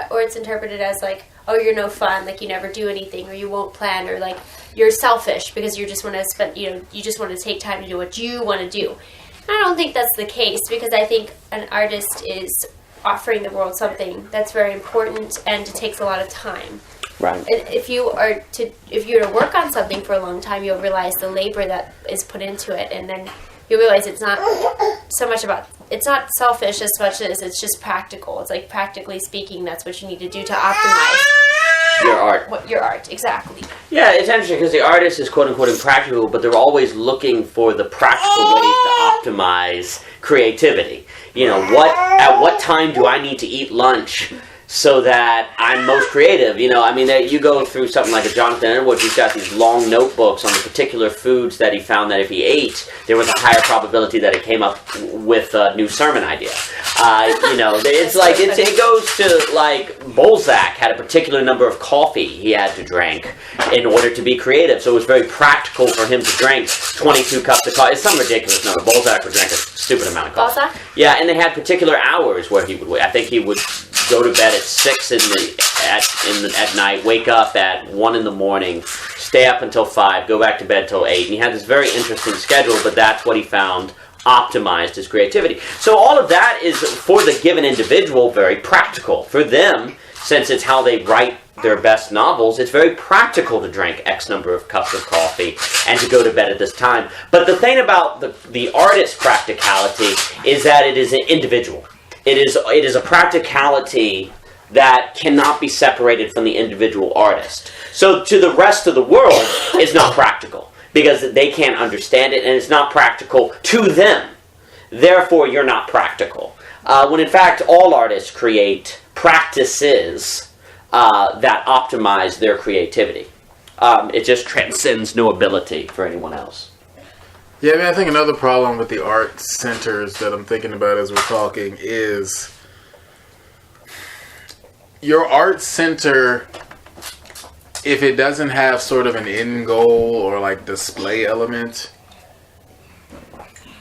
or it's interpreted as like, oh, you're no fun, like you never do anything, or you won't plan, or like you're selfish because you just want to spend, you just want to take time to do what you want to do. And I don't think that's the case, because I think an artist is offering the world something that's very important, and it takes a lot of time. Right. And if you're to work on something for a long time, you'll realize the labor that is put into it, and then you'll realize it's not so much about, it's not selfish as much as it's just practical. It's like, practically speaking, that's what you need to do to optimize your art, exactly. Yeah, it's interesting because the artist is quote unquote impractical, but they're always looking for the practical ways to optimize creativity. At what time do I need to eat lunch so that I'm most creative? You go through something like a Jonathan Edwards, he's got these long notebooks on the particular foods that he found that if he ate, there was a higher probability that he came up with a new sermon idea. It's like, it goes to, like, Balzac had a particular number of coffee he had to drink in order to be creative, so it was very practical for him to drink 22 cups of coffee. It's some ridiculous number. Balzac would drink a stupid amount of coffee. Balzac? Yeah, and they had particular hours where he would wait. I think he would go to bed at 6 at night, wake up at 1 in the morning, stay up until 5, go back to bed till 8. And he had this very interesting schedule, but that's what he found optimized his creativity. So all of that is, for the given individual, very practical. For them, since it's how they write their best novels, it's very practical to drink X number of cups of coffee and to go to bed at this time. But the thing about the artist's practicality is that it is individual. It is a practicality that cannot be separated from the individual artist. So to the rest of the world, it's not practical because they can't understand it, and it's not practical to them. Therefore, you're not practical. When in fact, all artists create practices that optimize their creativity. It just transcends no ability for anyone else. Yeah, I mean, I think another problem with the art centers that I'm thinking about as we're talking is your art center, if it doesn't have sort of an end goal or like display element,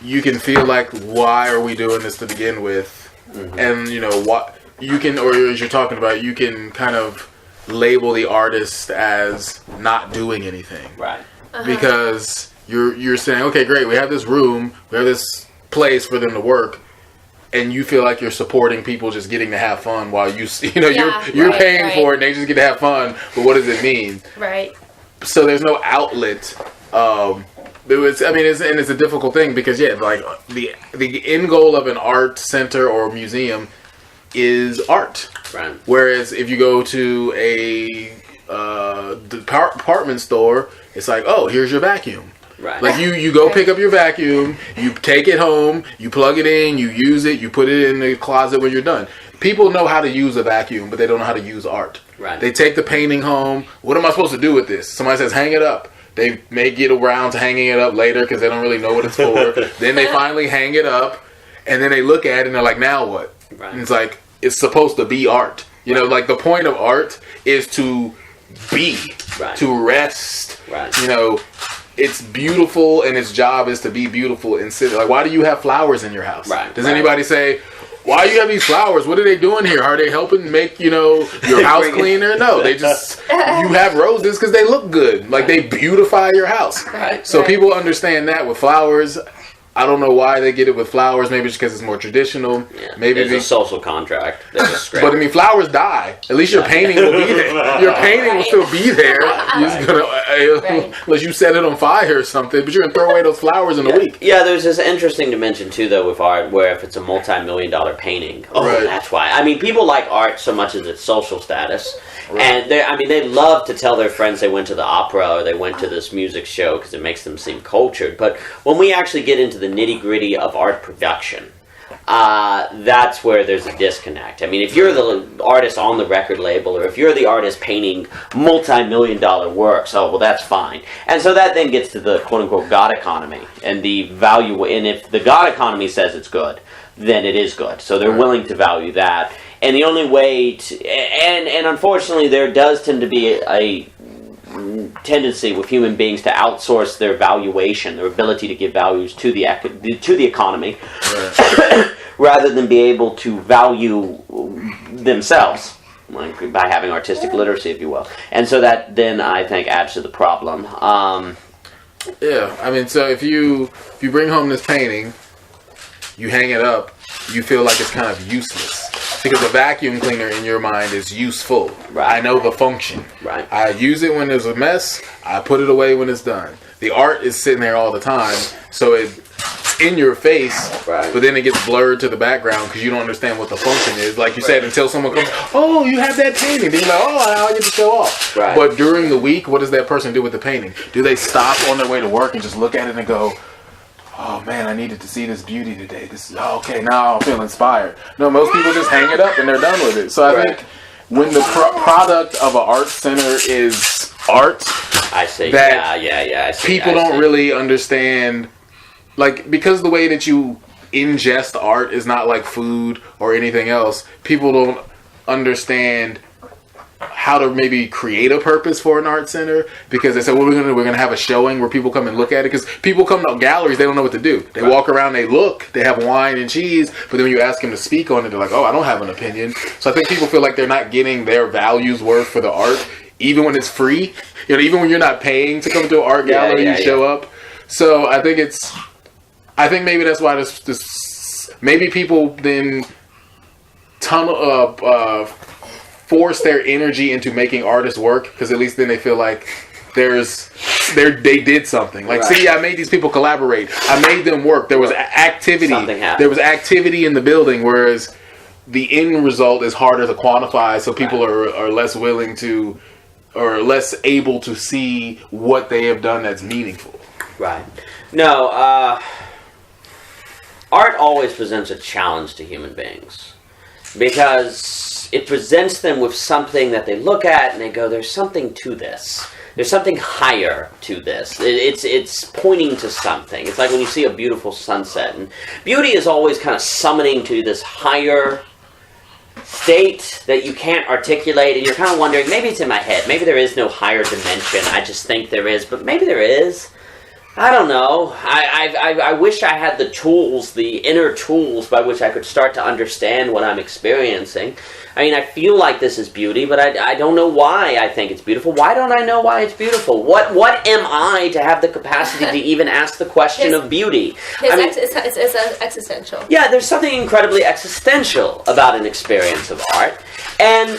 you can feel like, why are we doing this to begin with? Mm-hmm. And you know what you can, or as you're talking about, you can kind of label the artist as not doing anything, right? Because you're saying, okay, great, we have this room, we have this place for them to work, and you feel like you're supporting people just getting to have fun while you're paying for it and they just get to have fun. But what does it mean? Right. So there's no outlet. It's a difficult thing because like the end goal of an art center or museum is art. Right. Whereas if you go to a department store, it's like, oh, here's your vacuum. Right. Like you go pick up your vacuum, you take it home, you plug it in, you use it, you put it in the closet when you're done. People know how to use a vacuum, but they don't know how to use art. Right. They take the painting home. What am I supposed to do with this? Somebody says, hang it up. They may get around to hanging it up later because they don't really know what it's for. Then they finally hang it up, and then they look at it and they're like, now what? Right. And it's like, it's supposed to be art. You know, like the point of art is to be, to rest. Right. You know, it's beautiful, and its job is to be beautiful and sit. Like, why do you have flowers in your house? Right. Does anybody say, why do you have these flowers? What are they doing here? Are they helping make, your house cleaner? No, they just, you have roses because they look good. Like, they beautify your house. Right. So people understand that with flowers. I don't know why they get it with flowers. Maybe it's because it's more traditional. Yeah, maybe it's a social contract. But I mean, flowers die. At least your painting will be there. Your painting will still be there. You're just gonna, unless you set it on fire or something. But you're gonna throw away those flowers in a week. Yeah, there's this interesting to mention too, though, with art, where if it's a multi-million-dollar painting, that's why. I mean, people like art so much as its social status. Right. And they love to tell their friends they went to the opera or they went to this music show because it makes them seem cultured. But when we actually get into the nitty-gritty of art production, that's where there's a disconnect. I mean, if you're the artist on the record label or if you're the artist painting multi-million-dollar works, that's fine. And so that then gets to the quote-unquote God economy and the value. And if the God economy says it's good, then it is good. So they're willing to value that. And the only way to, and unfortunately there does tend to be a tendency with human beings to outsource their valuation, their ability to give values to the economy, rather than be able to value themselves, like by having artistic literacy, if you will. And so that then I think adds to the problem. Yeah, I mean, so if you bring home this painting, you hang it up, you feel like it's kind of useless. Because a vacuum cleaner in your mind is useful. Right. I know the function. Right. I use it when there's a mess. I put it away when it's done. The art is sitting there all the time, so it's in your face, but then it gets blurred to the background because you don't understand what the function is. Like you said, until someone comes, oh, you have that painting. Then you're like, oh, now I get to show off. Right. But during the week, what does that person do with the painting? Do they stop on their way to work and just look at it and go, oh man, I needed to see this beauty today. Okay, now I feel inspired. No, most people just hang it up and they're done with it. So I think when the product of an art center is art, I say people don't really understand, like, because the way that you ingest art is not like food or anything else. People don't understand how to maybe create a purpose for an art center, because they say, what we're going to do, we're going to have a showing where people come and look at it, because people come to galleries, they don't know what to do. They walk around, they look, they have wine and cheese, but then when you ask them to speak on it, they're like, oh, I don't have an opinion. So I think people feel like they're not getting their values worth for the art, even when it's free. Even when you're not paying to come to an art gallery, you show up. So I think maybe that's why this maybe people then force their energy into making artists work, because at least then they feel like they did something. Like, see, I made these people collaborate. I made them work. There was activity. Something happened. There was activity in the building, whereas the end result is harder to quantify, so people are less willing to, or less able to see what they have done that's meaningful. Right. No, art always presents a challenge to human beings. because it presents them with something that they look at and they go, there's something to this. There's something higher to this. It's pointing to something. It's like when you see a beautiful sunset. And beauty is always kind of summoning to this higher state that you can't articulate, and you're kind of wondering, maybe it's in my head. Maybe there is no higher dimension. I just think there is, but maybe there is. I don't know. I wish I had the tools, the inner tools by which I could start to understand what I'm experiencing. I mean, I feel like this is beauty, but I don't know why I think it's beautiful. Why don't I know why it's beautiful? What am I to have the capacity to even ask the question of beauty? It's existential. Yeah, there's something incredibly existential about an experience of art. And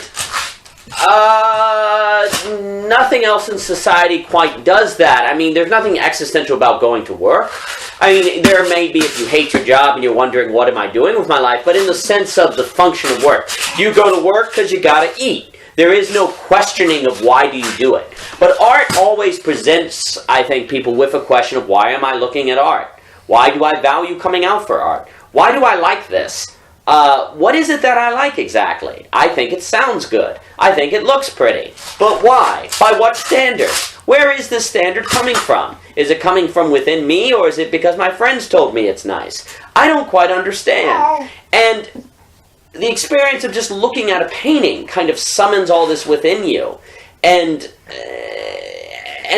nothing else in society quite does that. I mean, there's nothing existential about going to work. I mean, there may be if you hate your job and you're wondering, what am I doing with my life? But in the sense of the function of work, you go to work because you gotta eat. There is no questioning of why do you do it. But art always presents, I think, people with a question of why am I looking at art? Why do I value coming out for art? Why do I like this? What is it that I like exactly? I think it sounds good. I think it looks pretty. But why? By what standard? Where is this standard coming from? Is it coming from within me, or is it because my friends told me it's nice? I don't quite understand. And the experience of just looking at a painting kind of summons all this within you. And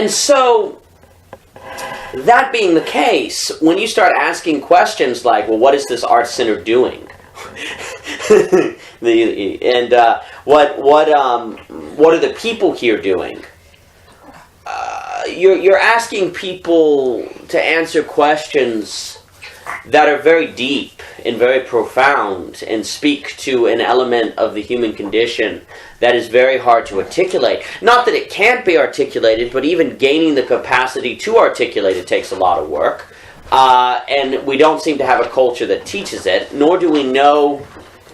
so, that being the case, when you start asking questions like, well, what is this art center doing? What are the people here doing? You're asking people to answer questions that are very deep and very profound and speak to an element of the human condition that is very hard to articulate. Not that it can't be articulated, but even gaining the capacity to articulate it takes a lot of work. And we don't seem to have a culture that teaches it, nor do we know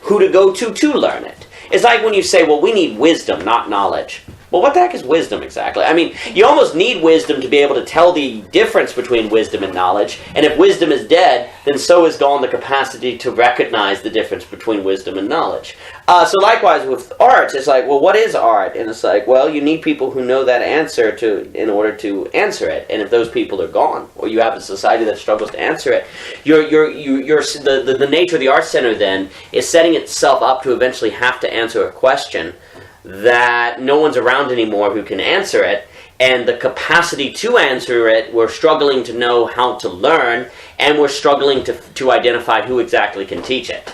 who to go to learn it. It's like when you say, well, we need wisdom, not knowledge. Well, what the heck is wisdom exactly? I mean, you almost need wisdom to be able to tell the difference between wisdom and knowledge. And if wisdom is dead, then so is gone the capacity to recognize the difference between wisdom and knowledge. So likewise with art, it's like, well, what is art? And it's like, well, you need people who know that answer in order to answer it. And if those people are gone, or you have a society that struggles to answer it, the nature of the art center then is setting itself up to eventually have to answer a question that no one's around anymore who can answer it, and the capacity to answer it, we're struggling to know how to learn, and we're struggling to identify who exactly can teach it.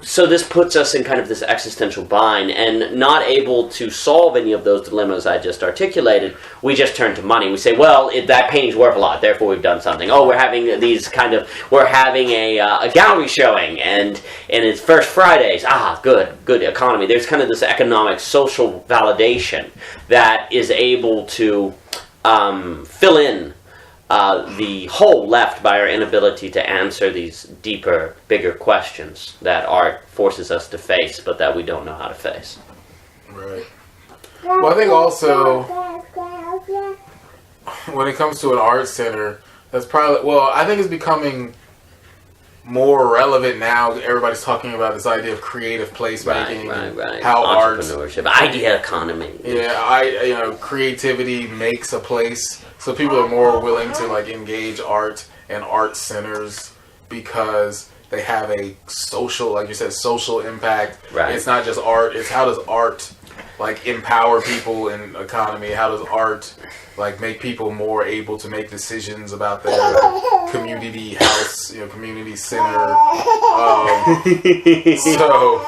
So this puts us in kind of this existential bind, and not able to solve any of those dilemmas I just articulated, we just turn to money. We say, well, that painting's worth a lot, therefore we've done something. Oh, we're having a gallery showing, and it's First Fridays. Good economy. There's kind of this economic, social validation that is able to fill in the hole left by our inability to answer these deeper, bigger questions that art forces us to face, but that we don't know how to face. Right. Well, I think also, when it comes to an art center, that's probably, well, I think it's becoming more relevant now. Everybody's talking about this idea of creative placemaking, right. How entrepreneurship, idea economy. Yeah, creativity makes a place. So people are more willing to like engage art and art centers because they have a social, like you said, social impact. Right. It's not just art. It's how does art like empower people in economy? How does art like make people more able to make decisions about their community house, community center? So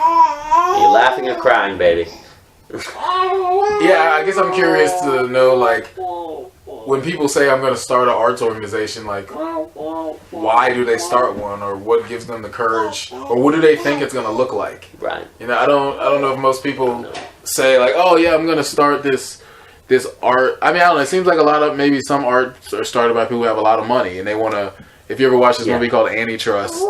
you're laughing or crying, baby? Yeah, I guess I'm curious to know, like, when people say I'm going to start an arts organization, like, why do they start one, or what gives them the courage, or what do they think it's going to look like? Right. I don't know if most people say like, oh yeah, I'm going to start this art. I mean, I don't know. It seems like a lot of maybe some arts are started by people who have a lot of money and they want to. If you ever watch this movie called Antitrust,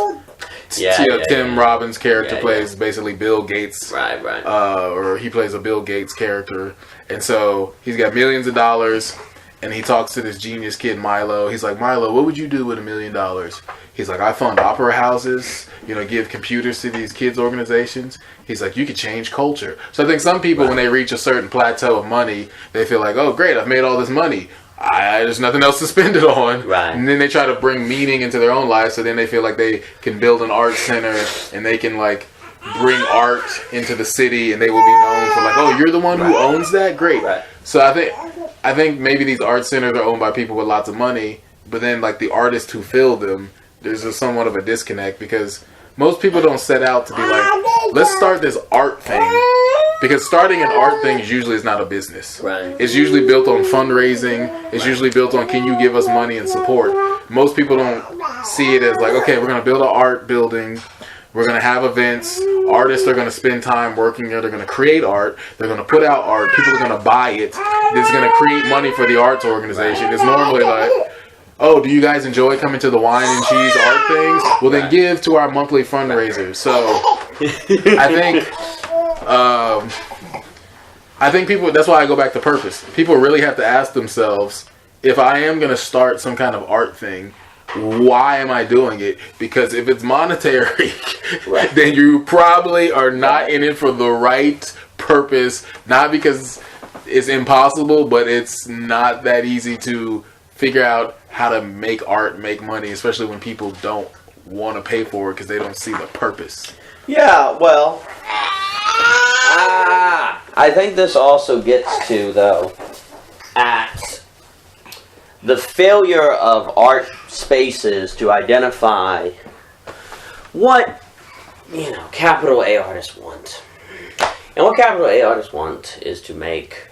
Tim Robbins' character plays basically Bill Gates, right, or he plays a Bill Gates character, and so he's got millions of dollars. and he talks to this genius kid Milo. He's like, Milo, what would you do with $1 million? He's like, I fund opera houses, give computers to these kids' organizations. He's like, you could change culture. So I think some people, when they reach a certain plateau of money, they feel like, oh, great, I've made all this money. There's nothing else to spend it on. Right. And then they try to bring meaning into their own life, so then they feel like they can build an art center and they can, bring art into the city, and they will be known for oh, you're the one who owns that? Great. Right. So I think maybe these art centers are owned by people with lots of money, but then the artists who fill them, there's a somewhat of a disconnect, because most people don't set out to be let's start this art thing, because starting an art thing usually is not a business. Right. It's usually built on fundraising. It's usually built on, can you give us money and support? Most people don't see it as okay, we're going to build an art building. We're going to have events. Artists are going to spend time working there. They're going to create art. They're going to put out art. People are going to buy it. This is going to create money for the arts organization. It's normally oh, do you guys enjoy coming to the wine and cheese art things? Well, then give to our monthly fundraiser. So I think people, that's why I go back to purpose. People really have to ask themselves, if I am going to start some kind of art thing, why am I doing it? Because if it's monetary, then you probably are not in it for the right purpose. Not because it's impossible, but it's not that easy to figure out how to make art, make money, especially when people don't want to pay for it because they don't see the purpose. Yeah, well, I think this also gets to, though, at the failure of art spaces to identify what, capital A artists want. And what capital A artists want is to make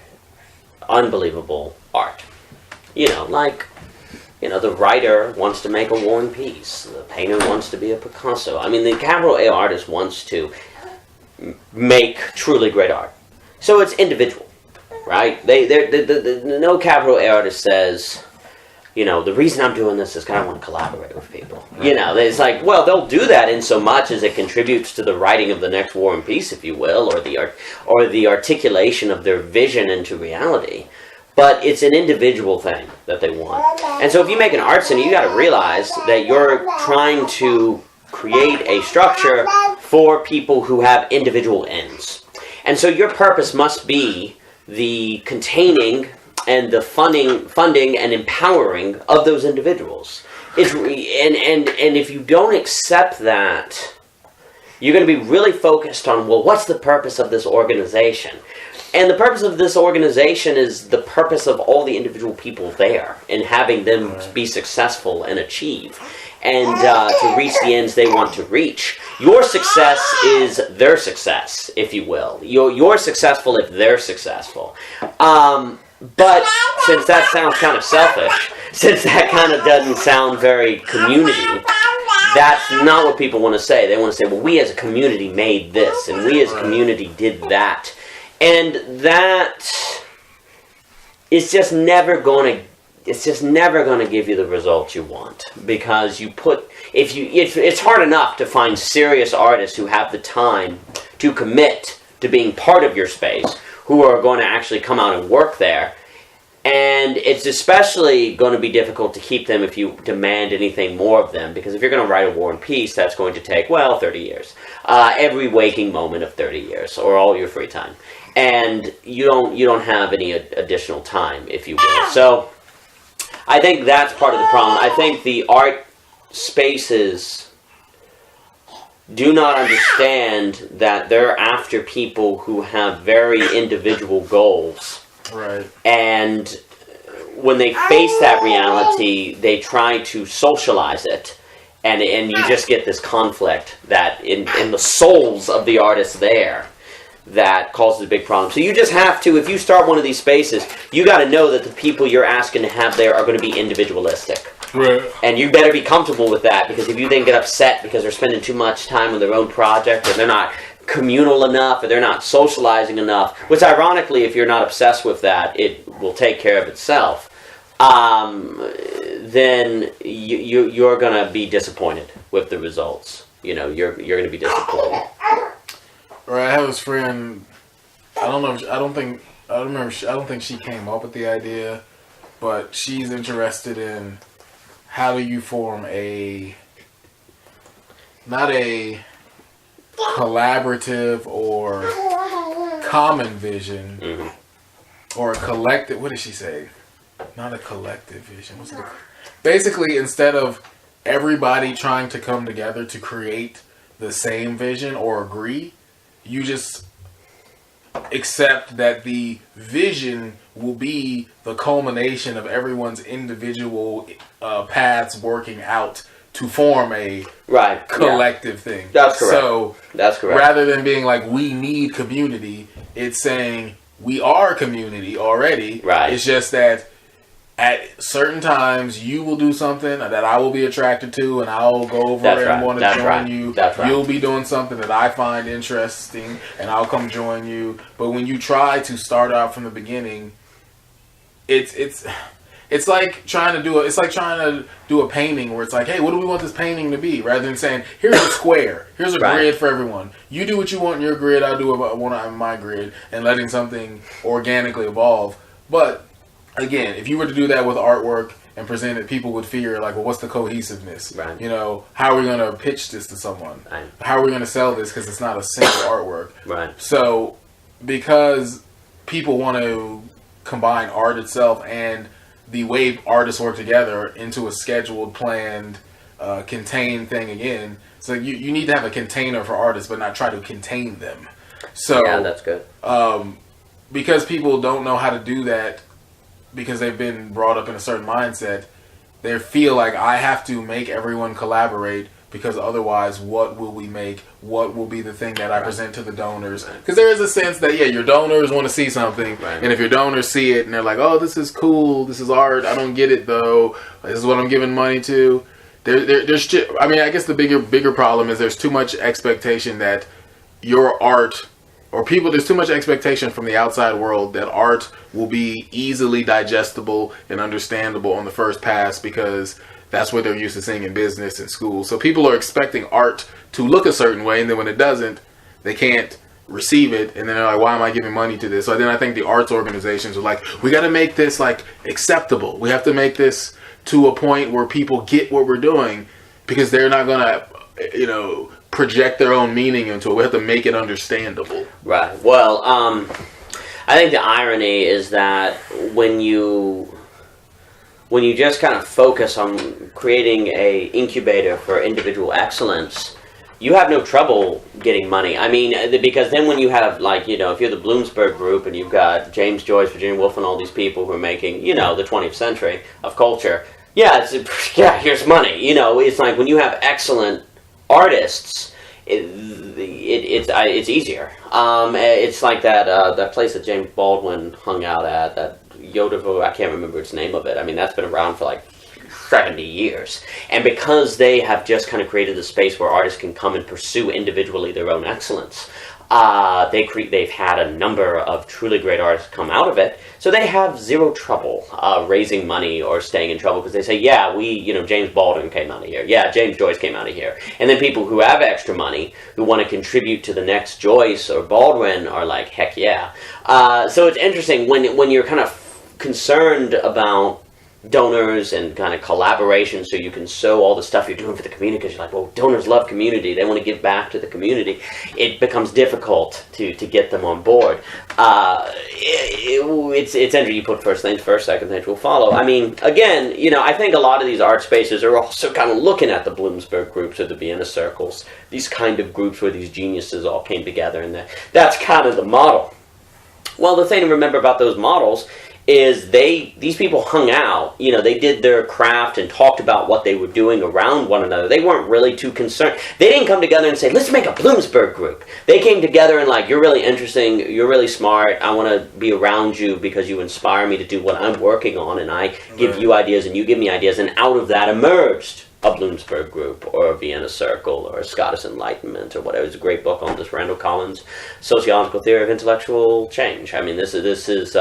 unbelievable art. The writer wants to make a War and Peace. The painter wants to be a Picasso. I mean, the capital A artist wants to make truly great art. So it's individual, right? No capital A artist says, the reason I'm doing this is because I want to collaborate with people. It's well, they'll do that in so much as it contributes to the writing of the next War and Peace, if you will, or the articulation of their vision into reality. But it's an individual thing that they want. And so if you make an art center, you got to realize that you're trying to create a structure for people who have individual ends. And so your purpose must be the containing and the funding and empowering of those individuals. And if you don't accept that, you're going to be really focused on, well, what's the purpose of this organization? And the purpose of this organization is the purpose of all the individual people there and having them be successful and achieve and to reach the ends they want to reach. Your success is their success, if you will. You're successful if they're successful. But since that sounds kind of selfish, since that kind of doesn't sound very community, that's not what people want to say. They want to say, well, we as a community made this, and we as a community did that. And that is just never going to give you the results you want, because it's hard enough to find serious artists who have the time to commit to being part of your space, who are going to actually come out and work there. And it's especially going to be difficult to keep them if you demand anything more of them, because if you're going to write a War and Peace, that's going to take, 30 years. Every waking moment of 30 years, or all your free time. And you don't have any additional time, if you will. So I think that's part of the problem. I think the art spaces do not understand that they're after people who have very individual goals. Right. And when they face that reality, they try to socialize it. And you just get this conflict that in the souls of the artists there that causes a big problem. So you just have to, if you start one of these spaces, you got to know that the people you're asking to have there are going to be individualistic. Right. And you better be comfortable with that, because if you then get upset because they're spending too much time on their own project, or they're not communal enough, or they're not socializing enough, which ironically, if you're not obsessed with that, it will take care of itself, then you're going to be disappointed with the results. You're going to be disappointed. Or I have this friend. I don't think she came up with the idea, but she's interested in how do you form not a collaborative or common vision, or a collective. What did she say? Not a collective vision. What's it? Basically, instead of everybody trying to come together to create the same vision or agree, you just accept that the vision will be the culmination of everyone's individual paths working out to form a collective thing. That's correct. So that's correct. Rather than being like we need community, it's saying we are community already. Right. It's just that at certain times you will do something that I will be attracted to, and I'll go over and want to join you. That's right. You'll be doing something that I find interesting, and I'll come join you. But when you try to start out from the beginning, it's like trying to do a painting where it's like, hey, what do we want this painting to be? Rather than saying, here's a square, here's a grid for everyone. You do what you want in your grid, I'll do what I want on my grid, and letting something organically evolve. But again, if you were to do that with artwork and present it, people would fear, like, well, what's the cohesiveness? Right. You know, how are we going to pitch this to someone? Right. How are we going to sell this because it's not a single artwork? Right. So, because people want to combine art itself and the way artists work together into a scheduled, planned, contained thing again, so you need to have a container for artists, but not try to contain them. So yeah, that's good. Because people don't know how to do that, because they've been brought up in a certain mindset, they feel like I have to make everyone collaborate, because otherwise what will we make? What will be the thing that I present to the donors? Because there is a sense that, your donors want to see something, and if your donors see it and they're like, oh, this is cool, this is art, I don't get it though, this is what I'm giving money to. There's I mean, I guess the bigger problem is there's too much expectation that your art, or people, there's too much expectation from the outside world that art will be easily digestible and understandable on the first pass, because that's what they're used to seeing in business and school. So people are expecting art to look a certain way, and then when it doesn't, they can't receive it, and then they're like, why am I giving money to this? So then I think the arts organizations are like, we got to make this like acceptable. We have to make this to a point where people get what we're doing, because they're not going to, project their own meaning into it. We have to make it understandable. Right. Well, I think the irony is that when you just kind of focus on creating a incubator for individual excellence, you have no trouble getting money. I mean, because then when you have, like, if you're the Bloomsburg group and you've got James Joyce, Virginia Woolf, and all these people who are making, the 20th century of culture, here's money. It's like when you have excellent artists, it's easier. It's like that place that James Baldwin hung out at, that Yodevo, I can't remember its name of it. I mean, that's been around for like 70 years. And because they have just kind of created a space where artists can come and pursue individually their own excellence, they've had a number of truly great artists come out of it. So they have zero trouble raising money or staying in trouble, because they say, James Baldwin came out of here. Yeah, James Joyce came out of here. And then people who have extra money, who want to contribute to the next Joyce or Baldwin, are like, heck yeah. So it's interesting when you're kind of concerned about donors and kind of collaboration, so you can sow all the stuff you're doing for the community, because you're like, well, donors love community, they want to give back to the community. It becomes difficult to get them on board. It's interesting. You put first things first, second things will follow. I mean, again, I think a lot of these art spaces are also kind of looking at the Bloomsburg groups or the Vienna circles, these kind of groups where these geniuses all came together, and that's kind of the model. Well, the thing to remember about those models is these people hung out, they did their craft and talked about what they were doing around one another. They weren't really too concerned. They didn't come together and say, let's make a Bloomsburg group. They came together and like, you're really interesting, you're really smart, I want to be around you because you inspire me to do what I'm working on, and I give you ideas and you give me ideas, and out of that emerged a Bloomsburg Group or a Vienna Circle or a Scottish Enlightenment or whatever. It's a great book on this, Randall Collins' Sociological Theory of Intellectual Change. I mean, this is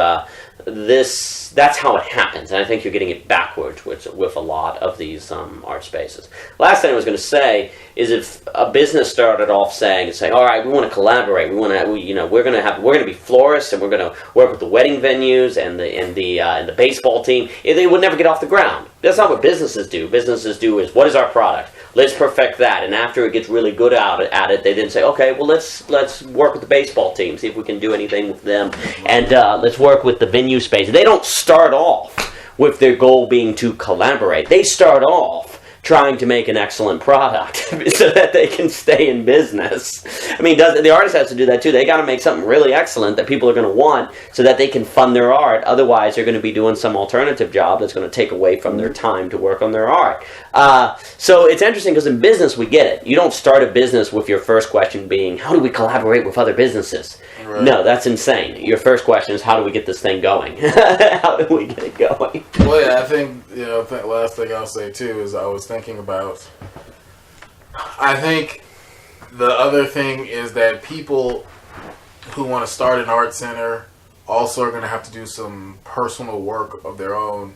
that's how it happens, and I think you're getting it backwards with a lot of these art spaces. Last thing I was going to say is, if a business started off saying, all right, we want to collaborate, we're going to be florists, and we're going to work with the wedding venues and the baseball team, they would never get off the ground. That's not what businesses do. Businesses do is, what is our product? Let's perfect that, and after it gets really good at it, they then say, okay, well, let's work with the baseball team, see if we can do anything with them, and let's work with the venue space. They don't start off with their goal being to collaborate. They start off trying to make an excellent product so that they can stay in business. I mean, the artist has to do that too. They got to make something really excellent that people are going to want so that they can fund their art. Otherwise, they're going to be doing some alternative job that's going to take away from their time to work on their art. So it's interesting because in business, we get it. You don't start a business with your first question being, how do we collaborate with other businesses? Right. No, that's insane. Your first question is, how do we get this thing going? How do we get it going? Well, yeah, I think last thing I'll say too is I was thinking about, I think the other thing is that people who want to start an art center also are going to have to do some personal work of their own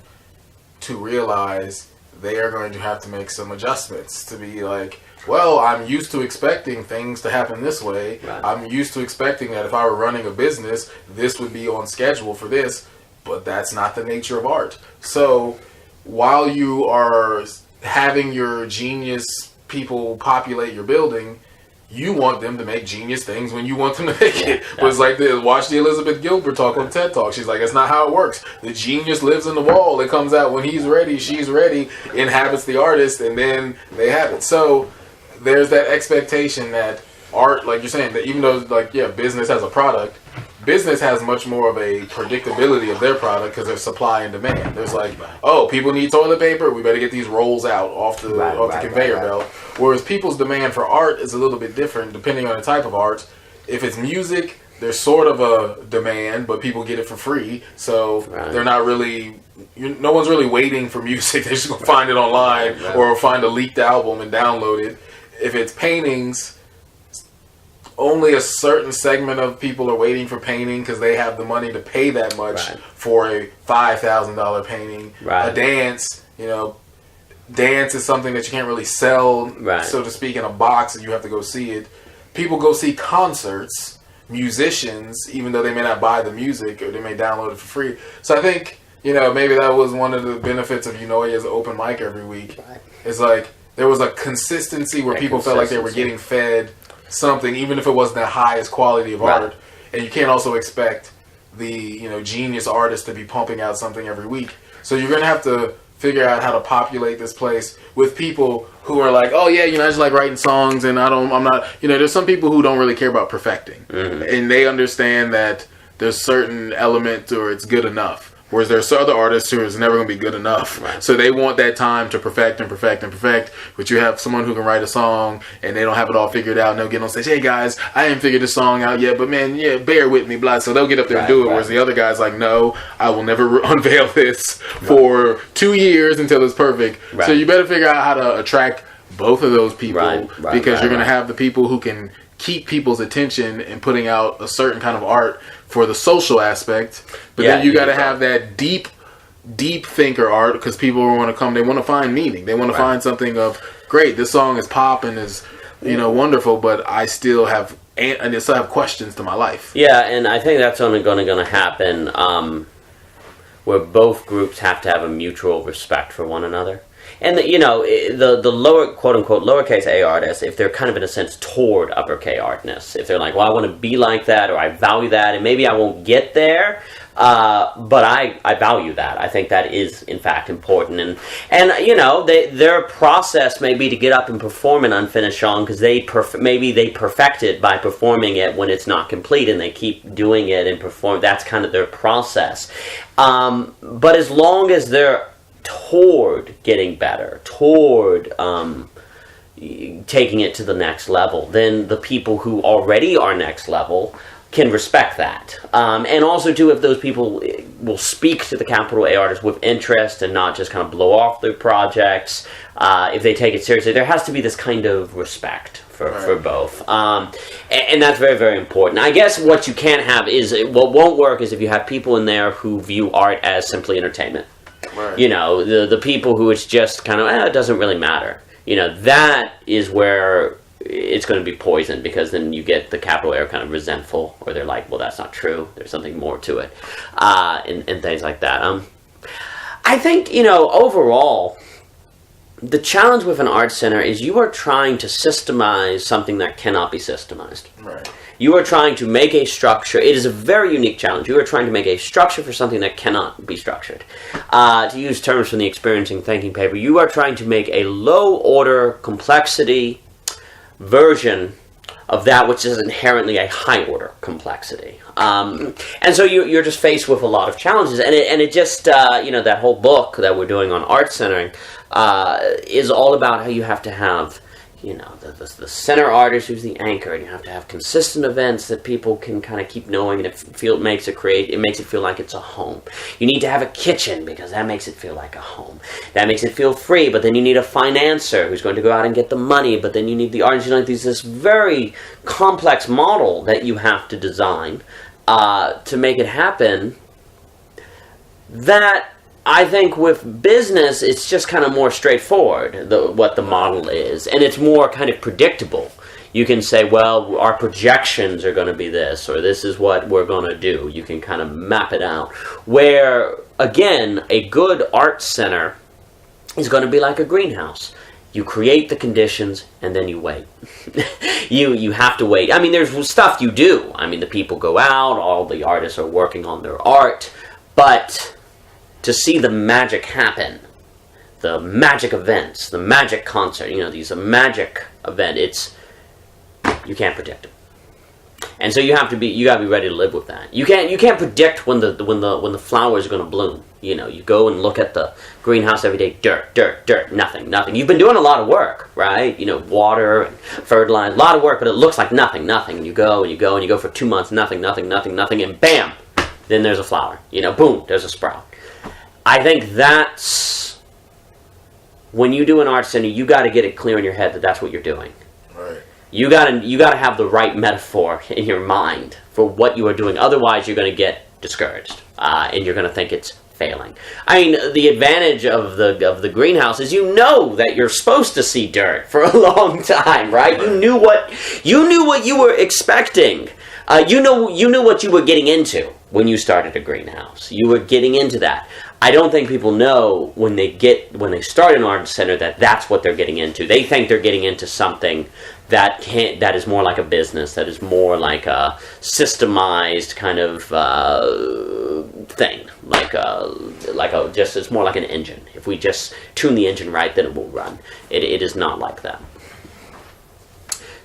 to realize they are going to have to make some adjustments to be like, well, I'm used to expecting things to happen this way. Right. I'm used to expecting that if I were running a business, this would be on schedule for this, but that's not the nature of art. So while you are having your genius people populate your building, you want them to make genius things when you want them to make it. But it's like watch the Elizabeth Gilbert talk on TED Talk. She's like, that's not how it works. The genius lives in the wall. It comes out when he's ready, she's ready, inhabits the artist, and then they have it. So there's that expectation that art, like you're saying, that even though, business has a product, business has much more of a predictability of their product because there's supply and demand. There's people need toilet paper, we better get these rolls out off the conveyor belt. Whereas people's demand for art is a little bit different depending on the type of art. If it's music, there's sort of a demand, but people get it for free, so they're not really, no one's really waiting for music. They're just going to find it online or find a leaked album and download it. If it's paintings, only a certain segment of people are waiting for painting because they have the money to pay that much for a $5,000 painting. A dance, dance is something that you can't really sell, so to speak, in a box, and you have to go see it. People go see concerts, musicians, even though they may not buy the music or they may download it for free. So I think, maybe that was one of the benefits of Unoya's open mic every week. It's like there was a consistency where people felt like they were getting fed something, even if it wasn't the highest quality of art. And you can't also expect the genius artist to be pumping out something every week. So you're going to have to figure out how to populate this place with people who are like, oh yeah, I just like writing songs, and I'm not, there's some people who don't really care about perfecting, and they understand that there's certain element or it's good enough. Whereas there's other artists who is never going to be good enough. So they want that time to perfect and perfect and perfect. But you have someone who can write a song and they don't have it all figured out, and they'll get on stage, hey guys, I haven't figured this song out yet, but man, bear with me, blah. So they'll get up there and do it. Whereas the other guy's like, no, I will never unveil this for 2 years until it's perfect. So you better figure out how to attract both of those people because you're going to have the people who can keep people's attention and putting out a certain kind of art for the social aspect, but then you got to have that deep thinker art because people want to come. They want to find meaning. They want to find something of great. This song is pop and is wonderful, but I still have questions to my life. Yeah, and I think that's only going to happen where both groups have to have a mutual respect for one another. And the lower, quote unquote, lowercase a artists, if they're kind of in a sense toward upper K artness, if they're like, well, I want to be like that, or I value that, and maybe I won't get there, but I value that. I think that is in fact important, and their process may be to get up and perform an unfinished song because maybe they perfect it by performing it when it's not complete, and they keep doing it and perform. That's kind of their process. But as long as they're toward getting better, toward taking it to the next level, then the people who already are next level can respect that. And also, too, if those people will speak to the capital A artists with interest and not just kind of blow off their projects, if they take it seriously, there has to be this kind of respect for both. And that's very, very important. I guess what you can't have is, what won't work is if you have people in there who view art as simply entertainment. Right. You know, the people who it's just kind of, it doesn't really matter. You know, that is where it's going to be poisoned, because then you get the capital A kind of resentful, or they're like, well, that's not true. There's something more to it, and things like that. I think, you know, overall, the challenge with an art center is you are trying to systemize something that cannot be systemized. Right. You are trying to make a structure. It is a very unique challenge. You are trying to make a structure for something that cannot be structured. To use terms from the Experiencing Thinking paper, you are trying to make a low-order complexity version of that which is inherently a high-order complexity. And so you're just faced with a lot of challenges. And it just, you know, that whole book that we're doing on art centering is all about how you have to have, you know, the center artist who's the anchor, and you have to have consistent events that people can kind of keep knowing, and it makes it feel like it's a home. You need to have a kitchen, because that makes it feel like a home. That makes it feel free, but then you need a financer who's going to go out and get the money, but then you need the artist. You know, there's this very complex model that you have to design to make it happen, that I think with business, it's just kind of more straightforward, what the model is. And it's more kind of predictable. You can say, well, our projections are going to be this, or this is what we're going to do. You can kind of map it out. Where, again, a good art center is going to be like a greenhouse. You create the conditions, and then you wait. You have to wait. I mean, there's stuff you do. I mean, the people go out, all the artists are working on their art, but to see the magic happen, the magic events, the magic concert, you know, these magic event, you can't predict them. And so you gotta be ready to live with that. You can't predict when the flowers are going to bloom. You know, you go and look at the greenhouse every day, dirt, nothing. You've been doing a lot of work, right? You know, water and fertilizer, a lot of work, but it looks like nothing. And you go for 2 months, nothing, and bam, then there's a flower. You know, boom, there's a sprout. I think that's, when you do an art center, you got to get it clear in your head that that's what you're doing. Right. You got to have the right metaphor in your mind for what you are doing. Otherwise, you're going to get discouraged, and you're going to think it's failing. I mean, the advantage of the greenhouse is, you know, that you're supposed to see dirt for a long time, right? You knew what you were expecting. You knew what you were getting into when you started a greenhouse. You were getting into that. I don't think people know when they start an art center that that's what they're getting into. They think they're getting into something that is more like a business, that is more like a systemized kind of thing, it's more like an engine. If we just tune the engine right, then it will run. It is not like that.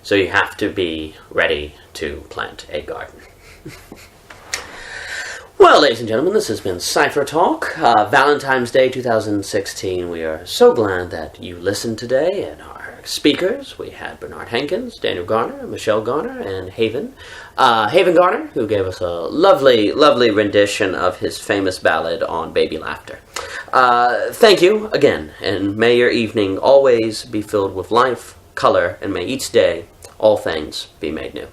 So you have to be ready to plant a garden. Well, ladies and gentlemen, this has been CypherTalk, Valentine's Day 2016. We are so glad that you listened today, and our speakers, we had Bernard Hankins, Daniel Garner, Michelle Garner, and Haven Garner, who gave us a lovely, lovely rendition of his famous ballad on baby laughter. Thank you again, and may your evening always be filled with life, color, and may each day all things be made new.